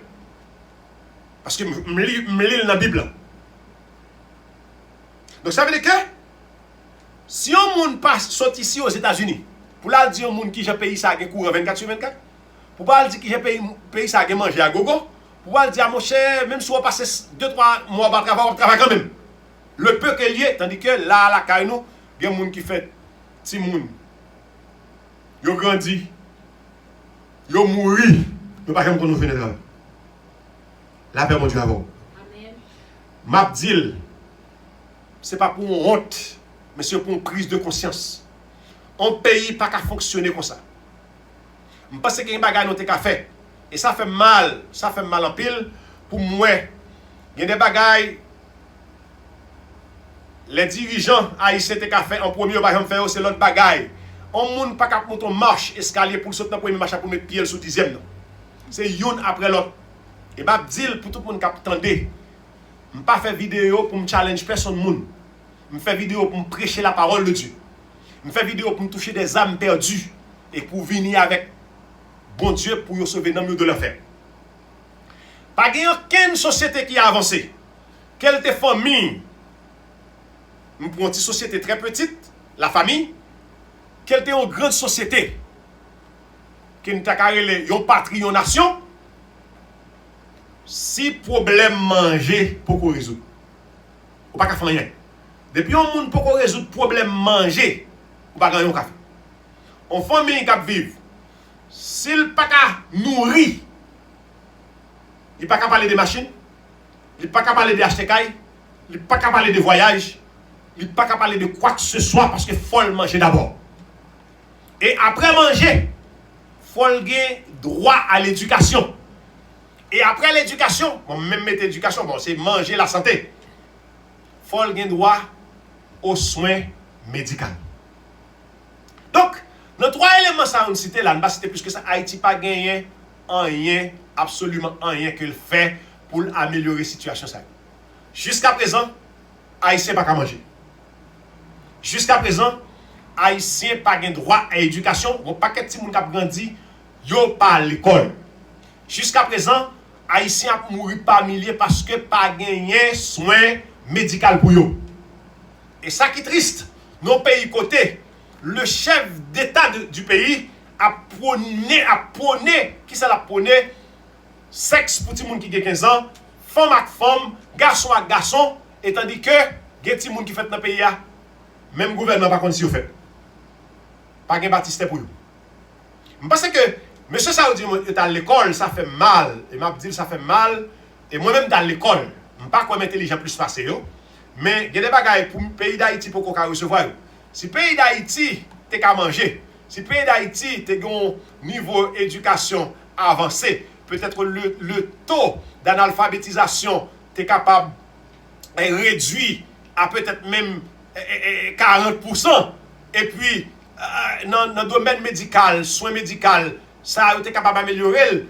Parce que me lis dans la Bible. Donc ça veut dire que si un monde passe sorti ici aux États-Unis, pour la dire un monde qui j'ai payé ça qui court 24/24, pour pas dire qui j'ai payé ça qui manger à gogo, pour pas dire à mon cher même si on passe 2-3 mois par travail, on travaille quand même. Le peu que lié, tandis que là la caille nous, il y a des gens qui fait petit monde. Yo grandi. Yo mouri. Yo pas comme qu'on nous fait travail. La paix mon Dieu avant. Amen. M'a dit c'est pas pour une honte, mais c'est pour une prise de conscience. Un pays pas qu'à fonctionner comme ça. Je pense qu'il y a des bagages qui ont fait. Et ça fait mal en pile. Pour moi, il y a des bagages, les dirigeants haïtiens ont fait en premier, c'est l'autre bagaille. On ne peut pas monter en marche, escalier pour sauter dans le premier marche pour mettre pied sous 10e. C'est une après l'autre. Et je dis pour tout le monde qui attend, je ne pas faire vidéo pour me challenge personne. Je fais vidéo pour me prêcher la parole de Dieu. Je fais vidéo pour me toucher des âmes perdues et pour venir avec bon Dieu pour vous sauver dans le milieu de l'enfer. Pas de aucune société qui a avancé. Quelle est famille? Nous prenons une société très petite, la famille. Quelle est une grande société? Qui nous a carré une patrie, une nation. Si problème manger, pour qu'on résoudre. Ou pas qu'à faire rien. Depuis un monde pour qu'on résoudre problème manger, ou pas gagner un café. On famille qui vivre. S'il pas qu'à nourrir, il pas qu'à parler de machines, il pas qu'à parler de acheter caille, il pas qu'à parler de voyage, il pas qu'à parler de quoi que ce soit parce qu'il faut le manger d'abord. Et après manger, il faut le droit à l'éducation. Et après l'éducation, bon, même mettre l'éducation, bon, c'est manger la santé. Il faut le droit aux soins médicaux. Donc, nos trois éléments, ça on cité là, on va citer plus que ça. Haïti pas gagné rien, absolument rien qu'il fait pour améliorer la situation. Jusqu'à présent, Haïtien pas qu'à manger. Jusqu'à présent, Haïtien pas gain droit à l'éducation. Bon paquet de gens qui ont grandi, yo pas à l'école. Jusqu'à présent, Haïtien a mouru par milliers parce que pas gagné soins médicaux pour eux. Et ça qui est triste, nos pays côté, le chef d'État du pays a prôné, qui ça l'a prôné, sexe pour tout le monde qui a 15 ans, femme avec femme, garçon avec garçon, et tandis que, il y a des gens qui fait dans le pays, même le gouvernement pas contre si vous faites. Pas de baptiste pour vous. Je pense que, monsieur Saoudi, à l'école, ça fait mal. Et m'a dit ça fait mal. Et moi-même dans l'école, je ne sais pas quoi intelligent plus passé. Mais il y a des bagages pour le pays d'Haïti pour qu'on recevoir. Si le pays d'Haïti, tu as manger. Si le pays d'Haïti, tu as un niveau d'éducation avancé, peut-être le taux d'analphabétisation, tu es capable de réduire à peut-être même 40%. Et puis, dans le domaine médical, soins médicaux, ça a été capable d'améliorer.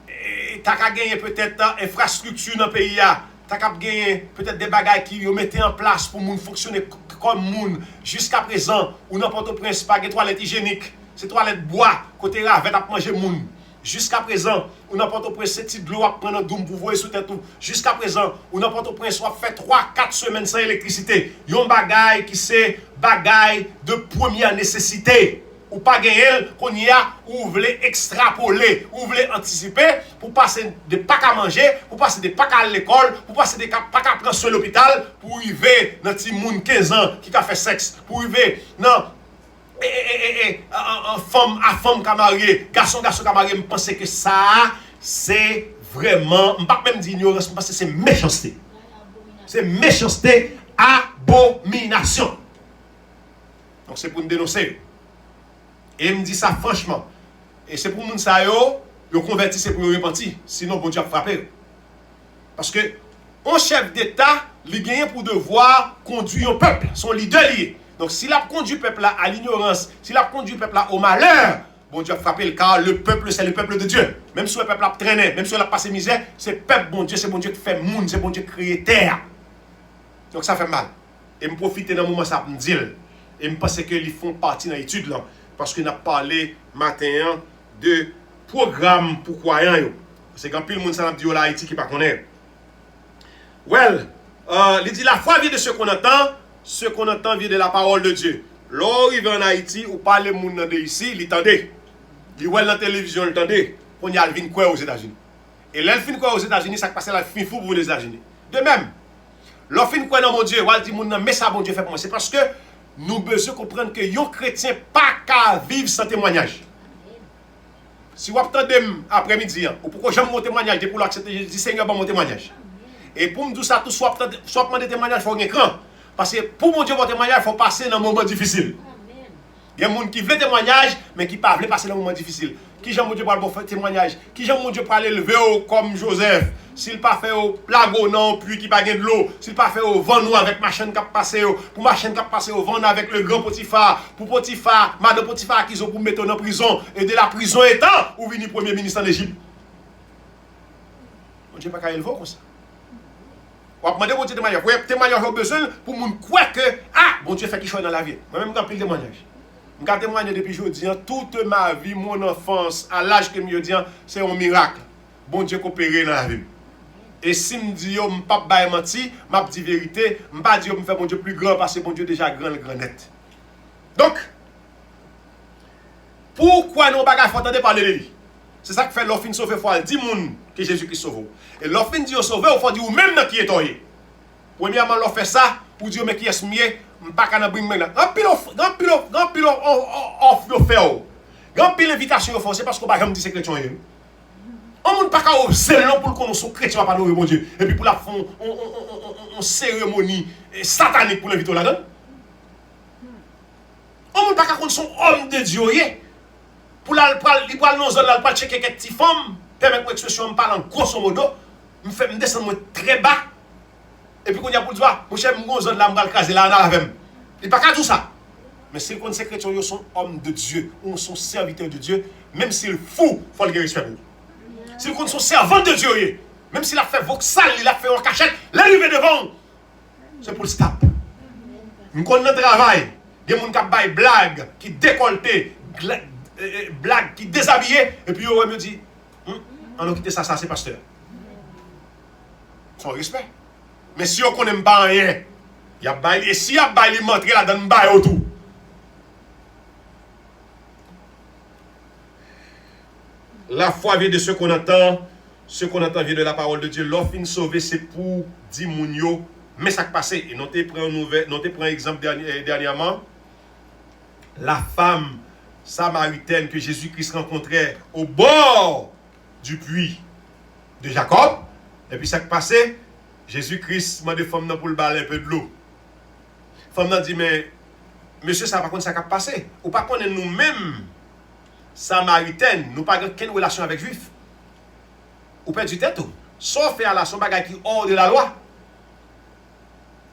Tu as gagné peut-être infrastructure dans le pays. Tu as gagné peut-être des bagages qui ont mis en place pour fonctionner comme monde. Jusqu'à présent, ou n'importe prince pas de toilettes hygiéniques, c'est toilettes bois, côté ravette à manger monde. Jusqu'à présent, ou n'importe prince, c'est petit de l'eau à prendre doum pour voir sous tête tout. Jusqu'à présent, ou n'importe prince, soit fait 3-4 semaines sans électricité. Yon bagay qui c'est bagay de première nécessité. Ou pas gagner, qu'on y a, ou vous voulez extrapoler, ou vous voulez anticiper, pour passer des packs à manger, pour passer des packs à l'école, pour passer des packs à prendre sur l'hôpital, pour arriver dans petit monde 15 ans qui a fait sexe, pour arriver dans femme qui a marié, garçon qui a marié, je pense que ça, c'est vraiment, je ne pas même dire ignorance, je pense que c'est méchanceté. C'est méchanceté, abomination. Donc c'est pour nous dénoncer. Et il me dit ça franchement. Et c'est pour nous ça yo converti, c'est pour repentir. Sinon, bon Dieu a frappé. Parce que un chef d'État, il gagne pour devoir conduire un peuple, son leader lié. Donc s'il a conduit le peuple là à l'ignorance, s'il a conduit le peuple là au malheur, bon Dieu a frappé, car le peuple c'est le peuple de Dieu. Même si le peuple a traîné, même si il a passé misère, c'est le peuple, bon Dieu, c'est bon Dieu qui fait monde, c'est bon Dieu qui crée terre. Donc ça fait mal. Et me profiter dans le moment ça me dire. Et me pense qu'ils font partie de l'étude là. Parce qu'on a parlé matin de programme pour croyants. C'est quand pile le monde s'en dit au Haïti qui ne connaît pas. Well, il dit la foi vient de ce qu'on entend vient de la parole de Dieu. Lorsqu'il arrive en Haïti, ou parle le monde de ici, il entendait. Il voit la télévision, il entendait. On y a le quoi aux États-Unis. Et là, le fin quoi aux États-Unis, ça passe la fin fou pour les États-Unis. De même, le fin quoi dans mon Dieu, on dit mais ça bon Dieu fait pour moi. C'est parce que nous besoin comprendre que un chrétien pas qu'à vivre sans témoignage. Si vous attendez après-midi, ou pourquoi j'aime mon témoignage, pour l'accepter, je dis Seigneur, bon mon témoignage. Et pour me dire ça, tout soit demander témoignage, il faut un écran. Parce que pour mon Dieu, mon témoignage, il faut passer dans un moment difficile. Il y a des gens qui veulent témoignage, mais qui ne peuvent pas passer dans un moment difficile. Qui j'aime mon Dieu pour le témoignage? Qui j'aime mon Dieu pour l'élever comme Joseph? S'il pas fait au lago non, puis qui pas de l'eau, s'il pas fait au vent nous avec ma chaîne qui a passé, pour ma chaîne qui a passé au vent avec le grand Potiphar, pour Potiphar, madame Potiphar qu'ils ont pour mettre en prison, et de la prison étant, ou vini premier ministre en Égypte. Mon Dieu pas qu'à élever comme ça. On va demander mon Dieu témoignage. Vous témoignage au besoin pour moun croire que, bon Dieu fait qu'il soit dans la vie. Moi-même, j'ai pris le témoignage. Je témoigne depuis aujourd'hui, toute ma vie, mon enfance, à l'âge que je dis, c'est un miracle. Bon Dieu coopéré dans la vie. Et si je dis, je ne peux pas mentir, je dis vérité, je ne peux pas dire que je fais mon Dieu plus grand parce que mon Dieu déjà grand, le grand net. Donc, pourquoi nous ne pouvons pas entendre parler de lui? C'est ça qui fait l'offre sauver, il faut dire que Jésus-Christ sauve. Et l'offre dit sauver, il faut dire même qui est toyé. Premièrement, l'offre fait ça, pour dire mais qui est mieux, je ne peux pas bringuer maintenant. Grand pile offre faire. Grand pile invitation faire, c'est parce qu'on ne peut pas dire que c'est chrétien. On ne peut pas oser pour qu'on soit chrétien, pas mon Dieu. Et puis pour la fond, on cérémonie satanique pour l'inviter là-dedans. On ne peut pas qu'on soit homme de Dieu. Pour la non zone là, pas checker quelques petites femmes, permettre mon expression me parle en grosso modo, me fait me descendre très bas. Et puis qu'on y a pour dire, mon cher mon zone là me craser là en avec. Il pas qu'à tout ça. Mais si les ces chrétiens ils sont hommes de Dieu, ou sont serviteurs de Dieu, même s'ils fou, faut le respect pour. Si ils sont servants de Dieu, même s'il a fait voxal, il a fait en cachette, l'arrivée devant, c'est pour le stop. Nous connaissons le travail, des gens qui baillent blague, qui décolleté, blague qui déshabillé, et puis on me dit, on a quitté ça, c'est pasteur. Sans respect. Mais si on ne connaît pas rien, il y a bail, et si il y a bail, il montre là dans le bail autour. La foi vient de ce qu'on entend vient de la parole de Dieu. L'offre sauvé, c'est pour dire mounio, mais ça qui passe. Et notez pris un exemple dernièrement. La femme samaritaine que Jésus-Christ rencontrait au bord du puits de Jacob. Et puis ça qui passe, Jésus-Christ m'a dit femme pour le baler un peu de l'eau. Femme n'a dit mais monsieur ça par contre ça qui passé. Ou pas connaître nous-mêmes samaritaine, nous pas aucune relation avec juif. Ou pas du tête tout. Sauf faire la son bagage qui hors de la loi.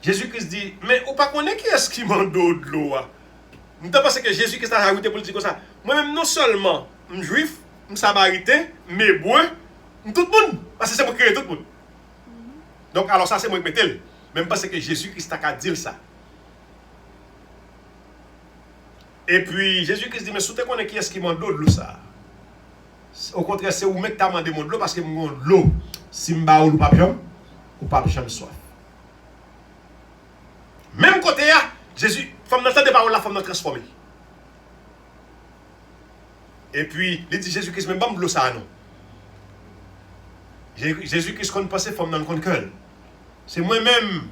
Jésus-Christ dit mais ou pas connaître qui est-ce qui m'a de l'eau. Nous pensons que Jésus-Christ a rajouté pour dire comme ça. Moi-même, non seulement je suis juif, je suis samaritain, mais bon, tout le monde. Parce que c'est moi qui crée tout le monde. Donc, alors ça, c'est moi qui mets. Même parce que Jésus-Christ a dit ça. Et puis, Jésus-Christ dit, mais si tu connais qui est-ce qui m'a donné de l'eau, ça. Au contraire, c'est vous-même qui t'a demandé de l'eau parce que mon l'eau, si je ne pas bien, ou pas bien soif. Même côté, Jésus, femme dans des paroles, la femme dans transformée. Et puis, il dit Jésus-Christ, mais bon, de l'eau, ça, non. Jésus-Christ, qu'on pense, femme dans le cœur. C'est moi-même.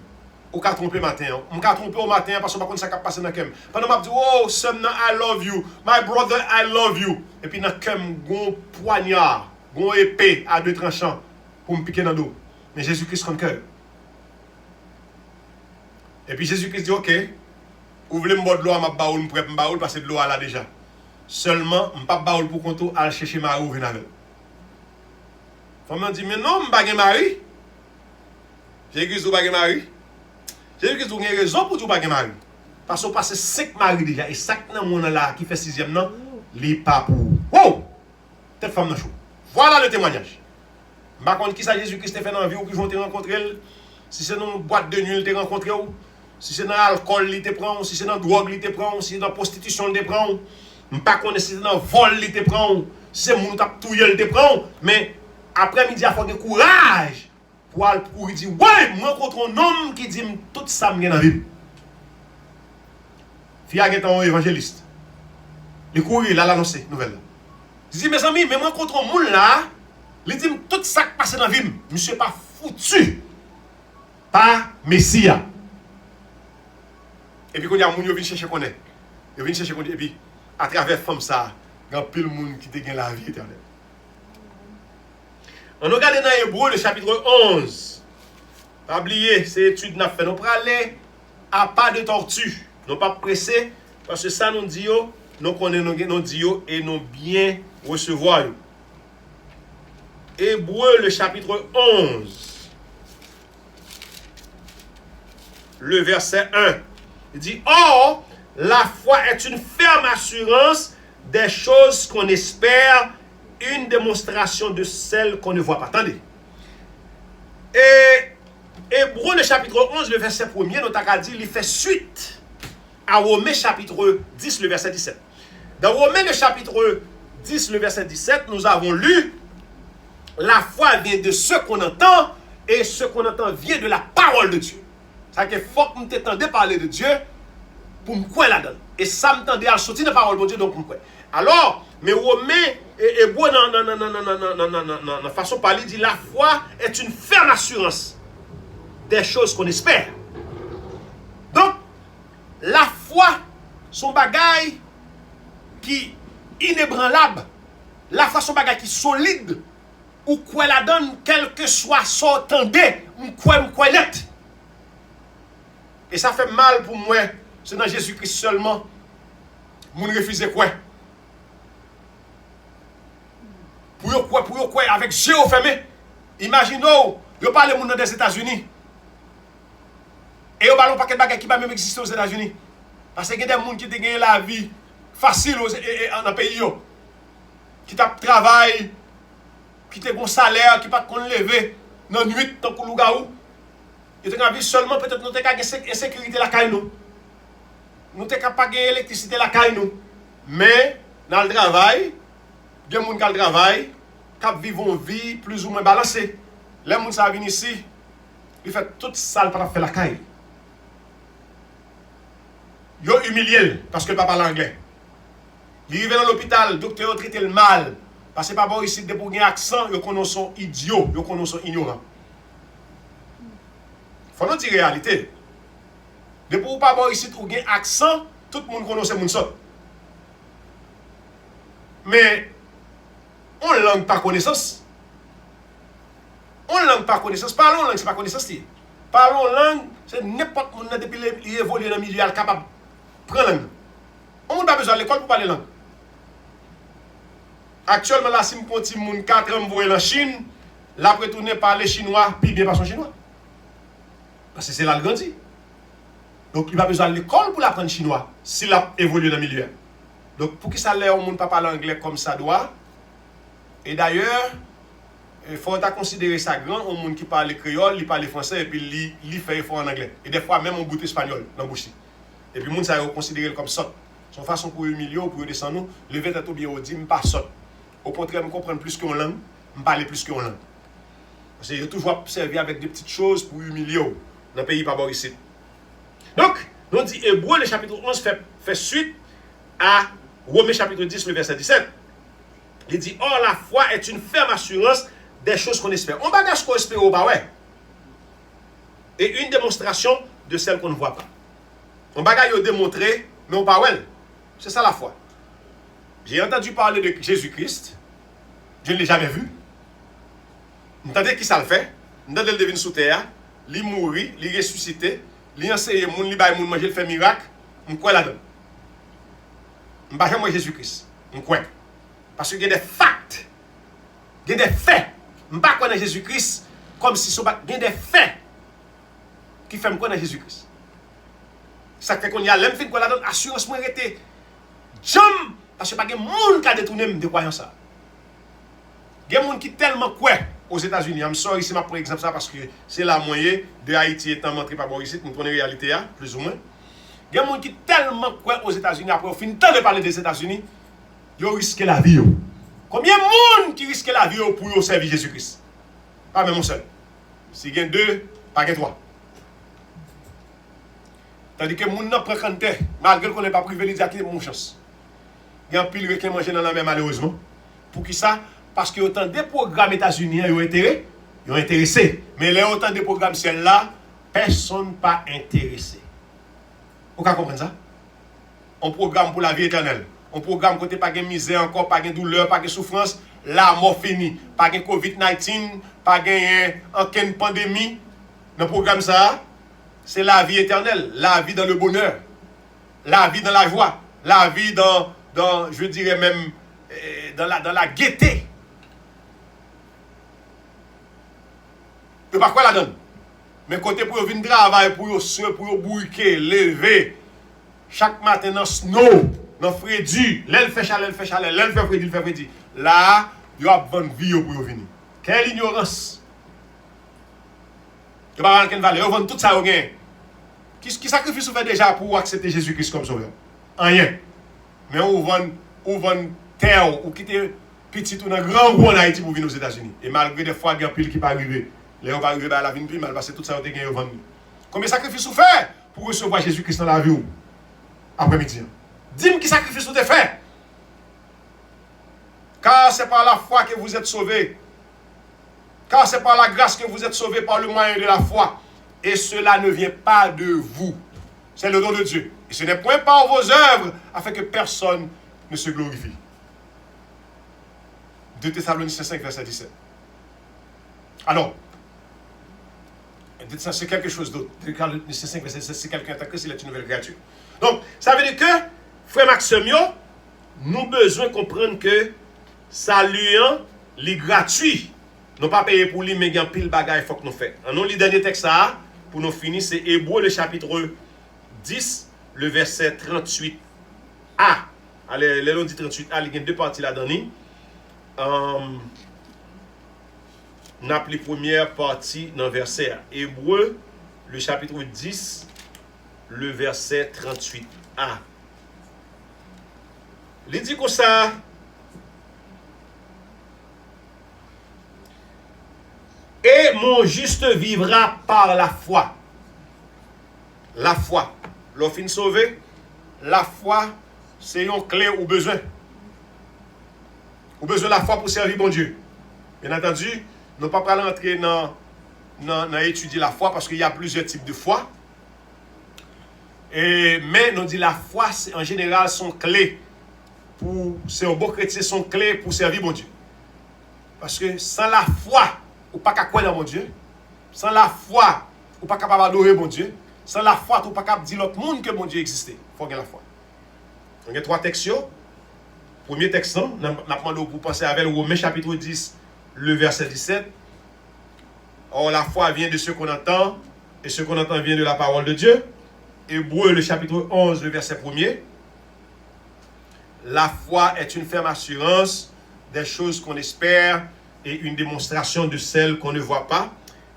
Ou qu'a trompé matin. On qu'a trompé au matin parce que par contre ça qu'a passé dans kem. Pendant m'a dit oh son I love you. My brother I love you. Et puis dans kem gon poignard, gon épée à deux tranchants pour me piquer dans le dos. Mais Jésus-Christ comme cœur. Et puis Jésus-Christ dit OK. Vous voulez me boire de l'eau à ma baoul, me prête me baoul parce que de l'eau là déjà. Seulement me pas baoul pour compte à chercher ma ou venir avec. Femme dit mais non, me pas mari. Jésus ou pas mari. Jésus-Christ a raison pour tout pas mari. Parce qu'on passe 5 maris déjà. Et chaque monde là qui fait 6e non, il n'est pas pour. Oh! Telle femme dans chaud. Voilà le témoignage. Par contre, qui ça Jésus-Christ fait dans la vie ou qui vont te rencontrer? Si c'est dans une boîte de nuit, il te rencontré ou? Si c'est dans l'alcool, il te prend, si c'est dans la drogue, il te prend, si c'est dans la prostitution, il te prend. Je ne sais pas si c'est dans le vol, il te prend. c'est mon tap tout yel te prend, mais après-midi, il faut de courage pour dire, ouais, moi contre un homme qui dit tout ça me dans la vie. Fia est un évangéliste. Il courir là l'annoncer nouvelle. Il dit mes amis, mais moi contre un monde là, il dit tout ça qui passe dans la vie, monsieur pas foutu par Messia. Et puis quand il y a un monde qui vient chercher connaître. Il vient chercher connaître et puis à travers femme ça, il y a pile monde qui te gagne la vie éternelle. On regarde dans Hébreu le chapitre 11. Pas oublier, c'est étude n'a fait. Nous prenons aller à pas de tortue. Nous pas pressé parce que ça nous dit nous connaissons nos dios et nous bien recevoir. Hébreu le chapitre 11. Le verset 1. Il dit or la foi est une ferme assurance des choses qu'on espère, une démonstration de celles qu'on ne voit pas. Attendez. Et Hébreu, le chapitre 11, le verset 1er, nous avons dit, il fait suite à Romains, chapitre 10, le verset 17. Dans Romains, le chapitre 10, le verset 17, nous avons lu, la foi vient de ce qu'on entend, et ce qu'on entend vient de la parole de Dieu. C'est-à-dire qu'il faut que nous t'entendions parler de Dieu pour me croire là-dedans. Et ça me tendait à sortir de la parole de Dieu, donc pour me croire. Alors, mais Romains et Hébreu, dans façon de parler, dit la foi est une ferme assurance des choses qu'on espère. Donc, la foi, son bagage qui est inébranlable, la foi, son bagage qui est solide, ou quoi la donne, quel que soit son tendé, ou quoi net. Et ça fait mal pour moi, c'est dans Jésus-Christ seulement, mon refuse quoi. Pour quoi, avec Dieu fermé. Imaginez, vous parlez au monde des États-Unis. Et vous parlez pas de bagages qui va même exister aux États-Unis. Parce qu'il y a des gens qui ont gagné la vie facile dans le pays. Qui travaillent, qui ont un salaire, qui ne peuvent pas lever dans la nuit, dans le loup-garou. Ils ont vie seulement, peut-être nous avons une insécurité la caille nous. Nous n'avons pas gagné l'électricité la caille nous. Mais, dans le travail, il y a des gens qui travaillent, qui vivent une vie plus ou moins balancée. Les gens qui viennent ici, ils font tout ça pour faire la caille. Ils sont humiliés parce que le papa parle anglais. Ils arrivent dans l'hôpital, le docteur traite le mal. Parce que le papa ici, pour un accent, ils connaissent son idiot, ils connaissent son ignorant. Il faut nous dire la réalité. Depuis que le papa ici, pour un accent, tout le monde connaît mon sort. Mais, on ne langue pas connaissance. On ne langue pas connaissance. Parlons langue, ce n'est pas connaissance. Parlons langue, c'est n'importe qui depuis qu'il évolue dans le milieu capable de prendre langue. On n'a pas besoin de l'école pour parler langue. Actuellement, là, si je prends un monde 4 ans pour aller en Chine, là, pour retourner parler chinois, puis bien pas son chinois. Parce que c'est là le grandi. Donc, il n'a pas besoin de l'école pour apprendre chinois, s'il a évolué dans le milieu. Donc, pour que ça l'air au monde ne pas parler anglais comme ça doit. Et d'ailleurs, il faut considérer ça grand au monde qui parle créole, il parle français et puis il fait effort en anglais. Et des fois, même on bout espagnol dans la bouche. Et puis, le monde, ça va considérer comme ça. Son façon pour humilier ou pour descendre, lever tête au bien, on dit, je ne pas ça. Au contraire, je comprends plus qu'une langue, je parle plus qu'une langue. Parce que j'ai toujours observé avec des petites choses pour humilier dans le pays pas bon ici. Donc, nous dit Hébreu, le chapitre 11 fait suite à Romains chapitre 10, le verset 17. Il dit, or la foi est une ferme assurance des choses qu'on espère. On bagage qu'on espère au bas, ouais. Et une démonstration de celles qu'on ne voit pas. On bagage au démontrer, mais on pas ouais. C'est ça la foi. J'ai entendu parler de Jésus-Christ. Je ne l'ai jamais vu. Vous entendez qui ça le fait? Vous entendez le devine sous terre. Il mourit, il ressuscité. Il enseigne, il baille, il mange, il fait miracle. Je crois là-dedans. Je ne sais pas moi Jésus-Christ. Je crois. Parce qu'il y a des facts. Il y a des faits. Je ne sais pas connaître Jésus-Christ comme si il y a des faits qui font me connaître Jésus-Christ. Ça fait qu'on y a l'homme fin qu'on la donne assurance moi arrêter. Jam parce que pas de monde qui a détourné de croyance ça. Il y a des gens qui tellement croient aux États-Unis. Je sors ici pour exemple ça parce que c'est la moyenne de Haïti étant montré par Boris, nous connaissons la réalité plus ou moins. Il y a des gens qui tellement croient aux États-Unis après au fin de temps de parler des États-Unis, ils risquent la vie. Combien de monde qui risque la vie pour servir Jésus-Christ? Pas même un seul. Si il y a deux, pas que trois. Tandis que les gens ne prennent pas, malgré qu'on n'est pas privilégié, il y a une chance. Il y a un pile qui mange dans la main malheureusement. Pour qui ça? Parce que autant de programmes États-Unis ont intéressé. Mais les autant de programmes celles-là, personne pas intéressé. Vous comprenez ça? Un programme pour la vie éternelle. Un programme côté pas de misère encore, pas de douleur, pas de souffrance. La mort finie. Pas de COVID-19, pas de aucune pandémie. Dans le programme ça, c'est la vie éternelle. La vie dans le bonheur. La vie dans la joie. La vie dans je dirais même, dans la gaieté. Et par quoi la donne? Mais côté pour venir travailler, pour bouquer, lever, chaque matin dans snow, dans frédu, l'elle fait chaleur, l'elle fait frédu. Là, il y a bonne vie pour venir. Quelle ignorance! Il n'y a pas de valeur, vous tout ça au gain. Qui sacrifice vous fait déjà pour accepter Jésus-Christ comme sauveur? Rien. Mais on vend terre, ou quitter petit ou dans grand gros en Haïti pour venir aux États-Unis. Et malgré des fois, il y a pile qui pas arrivé. Les gens vont arriver à la vie, puis mal parce que tout ça, on a gagné au vendu. Combien de sacrifices vous faites pour recevoir Jésus-Christ dans la vie après-midi? Dis-moi qui sacrifice vous avez fait. Car c'est par la foi que vous êtes sauvés. Car c'est par la grâce que vous êtes sauvés par le moyen de la foi. Et cela ne vient pas de vous. C'est le don de Dieu. Et ce n'est point par vos œuvres afin que personne ne se glorifie. 2 Thessaloniciens 5, verset 17. Alors, c'est quelque chose d'autre. 2 Thessaloniciens 5, verset 17, c'est quelqu'un attaqué, c'est une nouvelle créature. Donc, ça veut dire que, frère Maxime, nous avons besoin de comprendre que salut est gratuit. Nous pas payé pour lui, mais il y a pile bagaille faut que nous fassions. Nous, le dernier texte, ça, pour nous finir, c'est Hébreux, le chapitre 10, le verset 38a. Allez, les dit 38a, il y a deux parties là-dedans. On a pris la première partie dans le verset Hébreux, le chapitre 10, le verset 38a. Il dit comme ça. Et mon juste vivra par la foi. La foi. L'on fin sauvé. La foi, c'est une clé au besoin. Au besoin de la foi pour servir bon Dieu. Bien entendu, nous ne pouvons pas entrer dans étudier la foi parce qu'il y a plusieurs types de foi. Mais nous dit la foi, en général, sont clés. C'est un bon chrétien, sont clés pour servir bon Dieu. Parce que sans la foi, ou pas capable dans mon Dieu. Sans la foi, ou pas capable d'adorer mon Dieu. Sans la foi, ou pas capable de dire l'autre monde que mon Dieu existait. Il faut avoir la foi. Il y a 3 textes. Premier texte, nous demandons pour penser avec Romains chapitre 10, le verset 17. Or, la foi vient de ce qu'on entend, et ce qu'on entend vient de la parole de Dieu. Hébreux, le chapitre 11, le verset 1er. La foi est une ferme assurance des choses qu'on espère, et une démonstration de celles qu'on ne voit pas.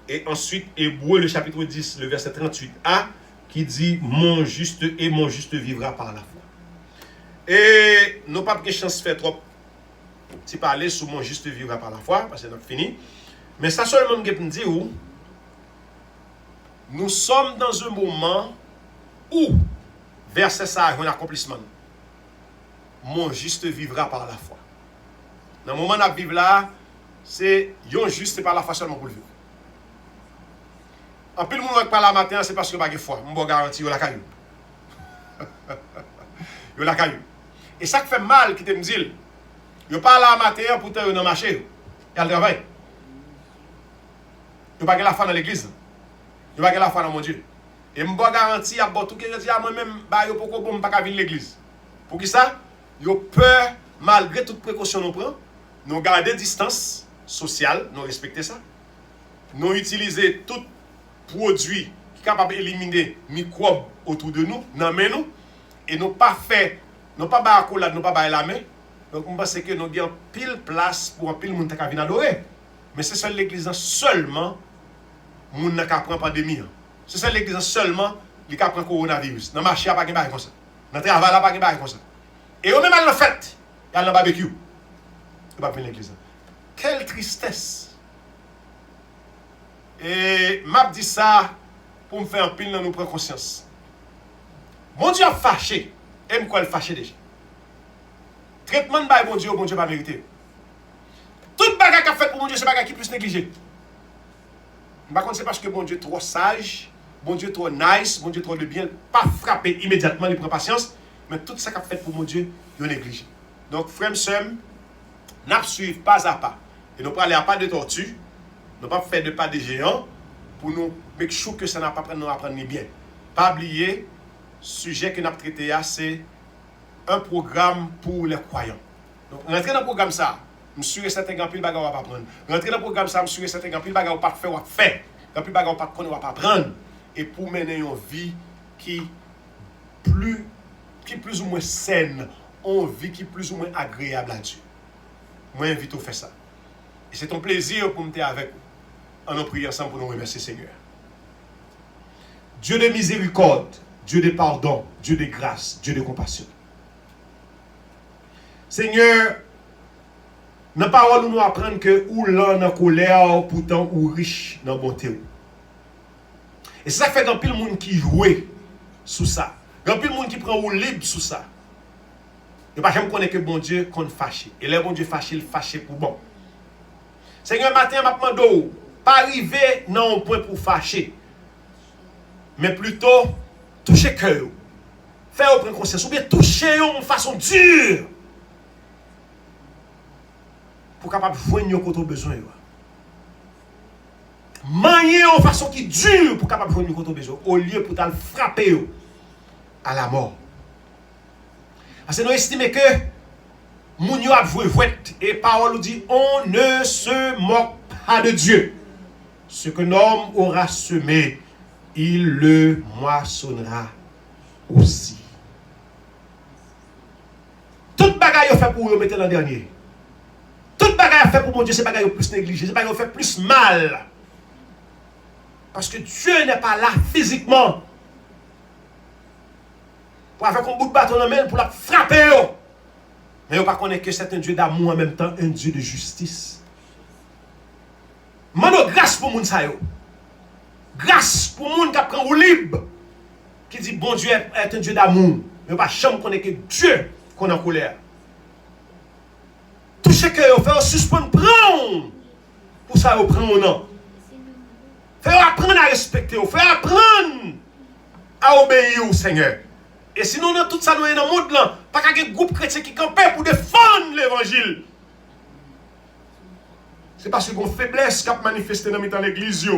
Et ensuite, Hébreux, le chapitre 10, le verset 38a, qui dit « Mon juste vivra par la foi ». Et nous n'avons pas de chance de faire trop si parler sur « Mon juste vivra par la foi », parce que c'est fini. Mais ça seulement que je dis où nous sommes dans un moment où, verset ça, un accomplissement. « Mon juste vivra par la foi ». Dans le moment où nous vivons là, c'est yon juste par la foi seulement pour le vivre. En plus, le monde qui parle la matin, c'est parce que pas de foi. Je vous garantis, yon la caillou. Yon la caillou. Et ça qui fait mal, qui te me dit, yon parle la matin pour te dans le marché, et le travail. Yon pas la foi dans l'église. Yon pas la foi dans mon Dieu. Et je vous garantis, il y a tout qui dit à moi-même, yon ne pas venir l'église. Pour qui ça? Yon peur, malgré toute précaution nous prend, nous garder distance sociale, nous respecter ça. Nous utiliser tout produit qui est capable d'éliminer les microbes autour de nous, dans nous, et nous pas faire, nous pas faire la collade, nous pas faire la main. Donc, je pense que nous avons pile place pour un pile monde qui vient adorer. Mais c'est seule l'église seulement, monde qui prend pandémie. C'est seule l'église seulement qui prend coronavirus. Dans le marché, il n'y a pas de bail comme ça. Dans le travail, il n'y a pas de bail comme ça. Et au même à la fête, il y a le barbecue. il va venir l'église. Quelle tristesse! Et m'a dit ça pour me faire un pile dans nous prendre conscience. Mon Dieu a fâché. Et quoi le fâché déjà? Traitement de bon Dieu pas mérité. Toute bagarre qu'a fait pour mon Dieu, c'est bagarre qui plus négligé. Par contre, c'est parce que bon Dieu trop sage, bon Dieu trop nice, bon Dieu trop de bien, pas frapper immédiatement, il prend patience, mais tout ça qu'a fait pour mon Dieu, il négligé. Donc, frère, sœur, n'a suivre pas à pas. Et nous parlons à pas de tortue, nous pas faire de pas de géant pour nous make sure que ça n'a pas nous apprendre ni bien. Pas oublier, sujet que nous avons traité, c'est un programme pour les croyants. Donc, rentrer dans le programme ça, je suis sûr que certains grands-pils bagages ne pas prendre. Rentrer dans le programme ça, je suis sûr que certains grands-pils bagages ne pas faire, ou faire. Grands-pils bagages ne pas connaître, ou pas prendre. Et pour mener une vie qui plus ou moins saine, une vie qui plus ou moins agréable à Dieu. Moi, j'invite à faire ça. Et c'est un plaisir pour me être avec vous. On prie ensemble pour nous remercier Seigneur. Dieu de miséricorde, Dieu de pardon, Dieu de grâce, Dieu de compassion. Seigneur, dans la parole, nous apprenons que ou l'un dans la colère, pourtant ou riche dans la bonté. Et ça fait grand pile monde qui joue sous ça. Grand pile monde qui prend ou libre sous ça. Et pas jamais connaître que bon Dieu qu'on fâché. Et le bon Dieu fâché, il fâché pour bon. Seigneur, matin, m'a demandé pas arriver dans un point pour fâcher. Mais plutôt toucher cœur. Faire prendre conscience ou bien toucher de façon dure. Pour capable joindre côté besoin. Manier en façon qui dure pour capable joindre côté besoin au lieu pour t'al frapper à la mort. Parce que nous estimons que moun yo a joué vouette et parole dit on ne se moque pas de Dieu. Ce que l'homme aura semé, il le moissonnera aussi. Toute bagaille fait pour vous mettre l'an dernier. Toute bagaille fait pour mon Dieu, c'est bagaille plus négligé, c'est bagaille fait plus mal. Parce que Dieu n'est pas là physiquement. Pour avoir un bout de bâton dans la main pour la frapper. Mais on ne connaît pas que c'est un Dieu d'amour en même temps, un Dieu de justice. Mano grâce pour moun sa yo. Grâce pour moun qui prend au libre. Qui dit bon Dieu est un Dieu d'amour. Mais on ne pas jamais connaître que Dieu qu'on est en colère. Toucher que on fait suspendre prendre. Pour ça on prend non. Faire apprendre à respecter, faire apprendre à obéir au Seigneur. Et sinon, dans tout ça, nous sommes dans le monde là, pas qu'il y ait un groupe chrétien qui campe pour défendre l'évangile. C'est parce qu'on faiblesse qui a manifesté dans l'église.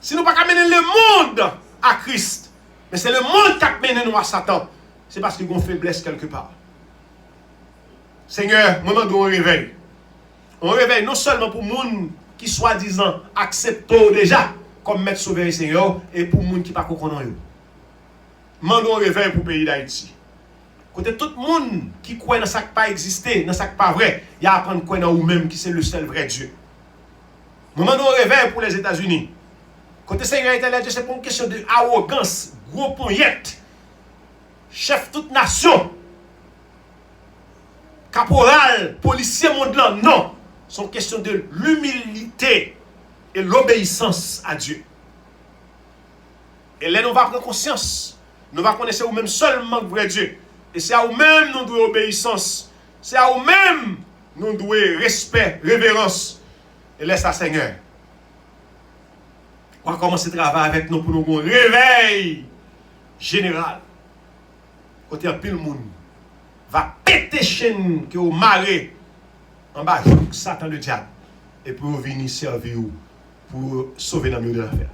Sinon, pas qu'à mener le monde à Christ, mais c'est le monde qui a mené nous à Satan. C'est parce qu'on faiblesse quelque part. Seigneur, moment où on réveille. On réveille non seulement pour les gens qui soi-disant acceptent déjà comme maître sauveur et Seigneur, et pour les gens qui ne sont pas connus. Mandons un réveil pour le pays d'Haïti. Côté tout le monde qui croit dans ça qui pas existé, dans ça qui pas vrai, il y a à apprendre quoi dans vous-même qui c'est le seul vrai Dieu. Mandons un réveil pour les États-Unis. Côté Seigneur éternel Dieu, c'est pas une question de arrogance, gros poignette, chef toute nation, caporal, policier mondial, non. C'est une question de l'humilité et l'obéissance à Dieu. Et là, nous allons prendre conscience. Nous allons connaître nous-mêmes seulement vrai Dieu. Et c'est à nous-mêmes nous devons obéissance. C'est à nous-mêmes nous devons respect, révérence. Et laisse à Seigneur. On va commencer à travailler avec nous pour nous un réveil général. Côté un pile monde va péter chaîne que au marée en bas Satan le diable et pour venir servir pour sauver dans le milieu de l'affaire.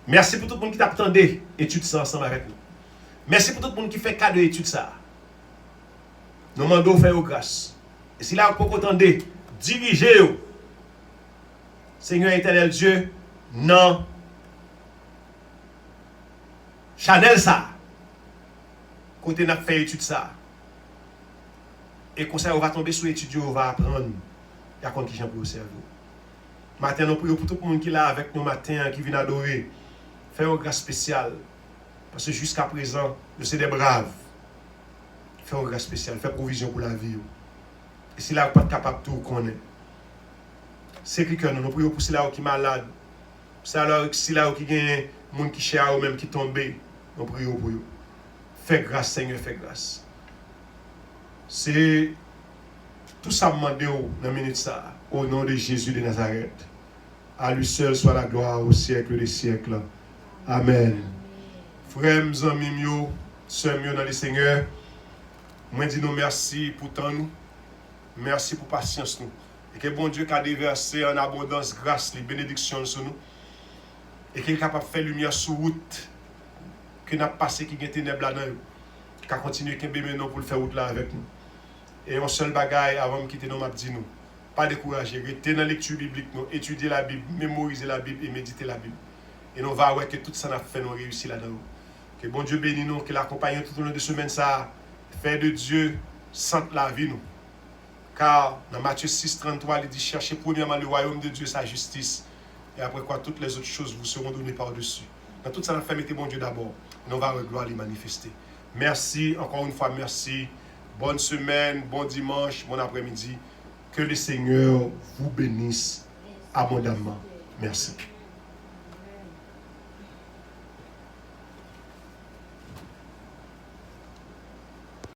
Merci pour tout le monde qui t'attendait étude ça ensemble avec nous. Merci pour tout le monde qui fait cadeau d'étude ça. Nous demandons faire grâce. Et si là, vous pouvez attendre, dirigez-vous. Seigneur éternel Dieu, non. Chanel ça. Côté n'a fait étude ça. Et comme ça, on va tomber sur l'étude, on va apprendre. Il y a quoi qui j'en pour servir. Matin, nous prions pour tout le monde qui est là avec nous matin, qui vient adorer. Faire une grâce spéciale. Parce que jusqu'à présent, nous sommes des braves. Faire une grâce spéciale, faire provision pour la vie. Et si là, vous n'êtes pas capable de tout connaître. C'est que nous prions pour ceux qui sont malades. Si là, qui gagne des gens qui cherchent ou même qui tombent, nous prions pour eux. Fais grâce, Seigneur, fais grâce. C'est tout ça demandé dans la minute ça, au nom de Jésus de Nazareth. À lui seul soit la gloire au siècle des siècles. Amen. Frères, amis, sœurs dans le Seigneur, moi dis nous merci pour temps nous. Merci pour patience nous. Et que bon Dieu a déversé en abondance grâce, les bénédictions sur nous. Et qu'il est capable de faire lumière sur route. Que n'a passé qui est ténèbres là-dedans. Qui a continué à nous pour le faire route là avec nous. Et un seul bagaille avant de quitter nous, m'a dit nous. Pas décourager, rester dans la lecture biblique, nous, étudier la Bible, mémoriser la Bible et méditer la Bible. Et nous va voir que tout ça n'a fait nous réussir là-dedans. Que bon Dieu bénisse nous, qu'il accompagne tout au long de semaine ça. Faire de Dieu sente la vie nous. Car dans Matthieu 6, 33, il dit cherchez premièrement le royaume de Dieu, sa justice. Et après quoi, toutes les autres choses vous seront données par-dessus. Dans tout ça, nous fait mettez bon Dieu d'abord. Nous va avec gloire les manifester. Merci, encore une fois, merci. Bonne semaine, bon dimanche, bon après-midi. Que le Seigneur vous bénisse abondamment. Merci.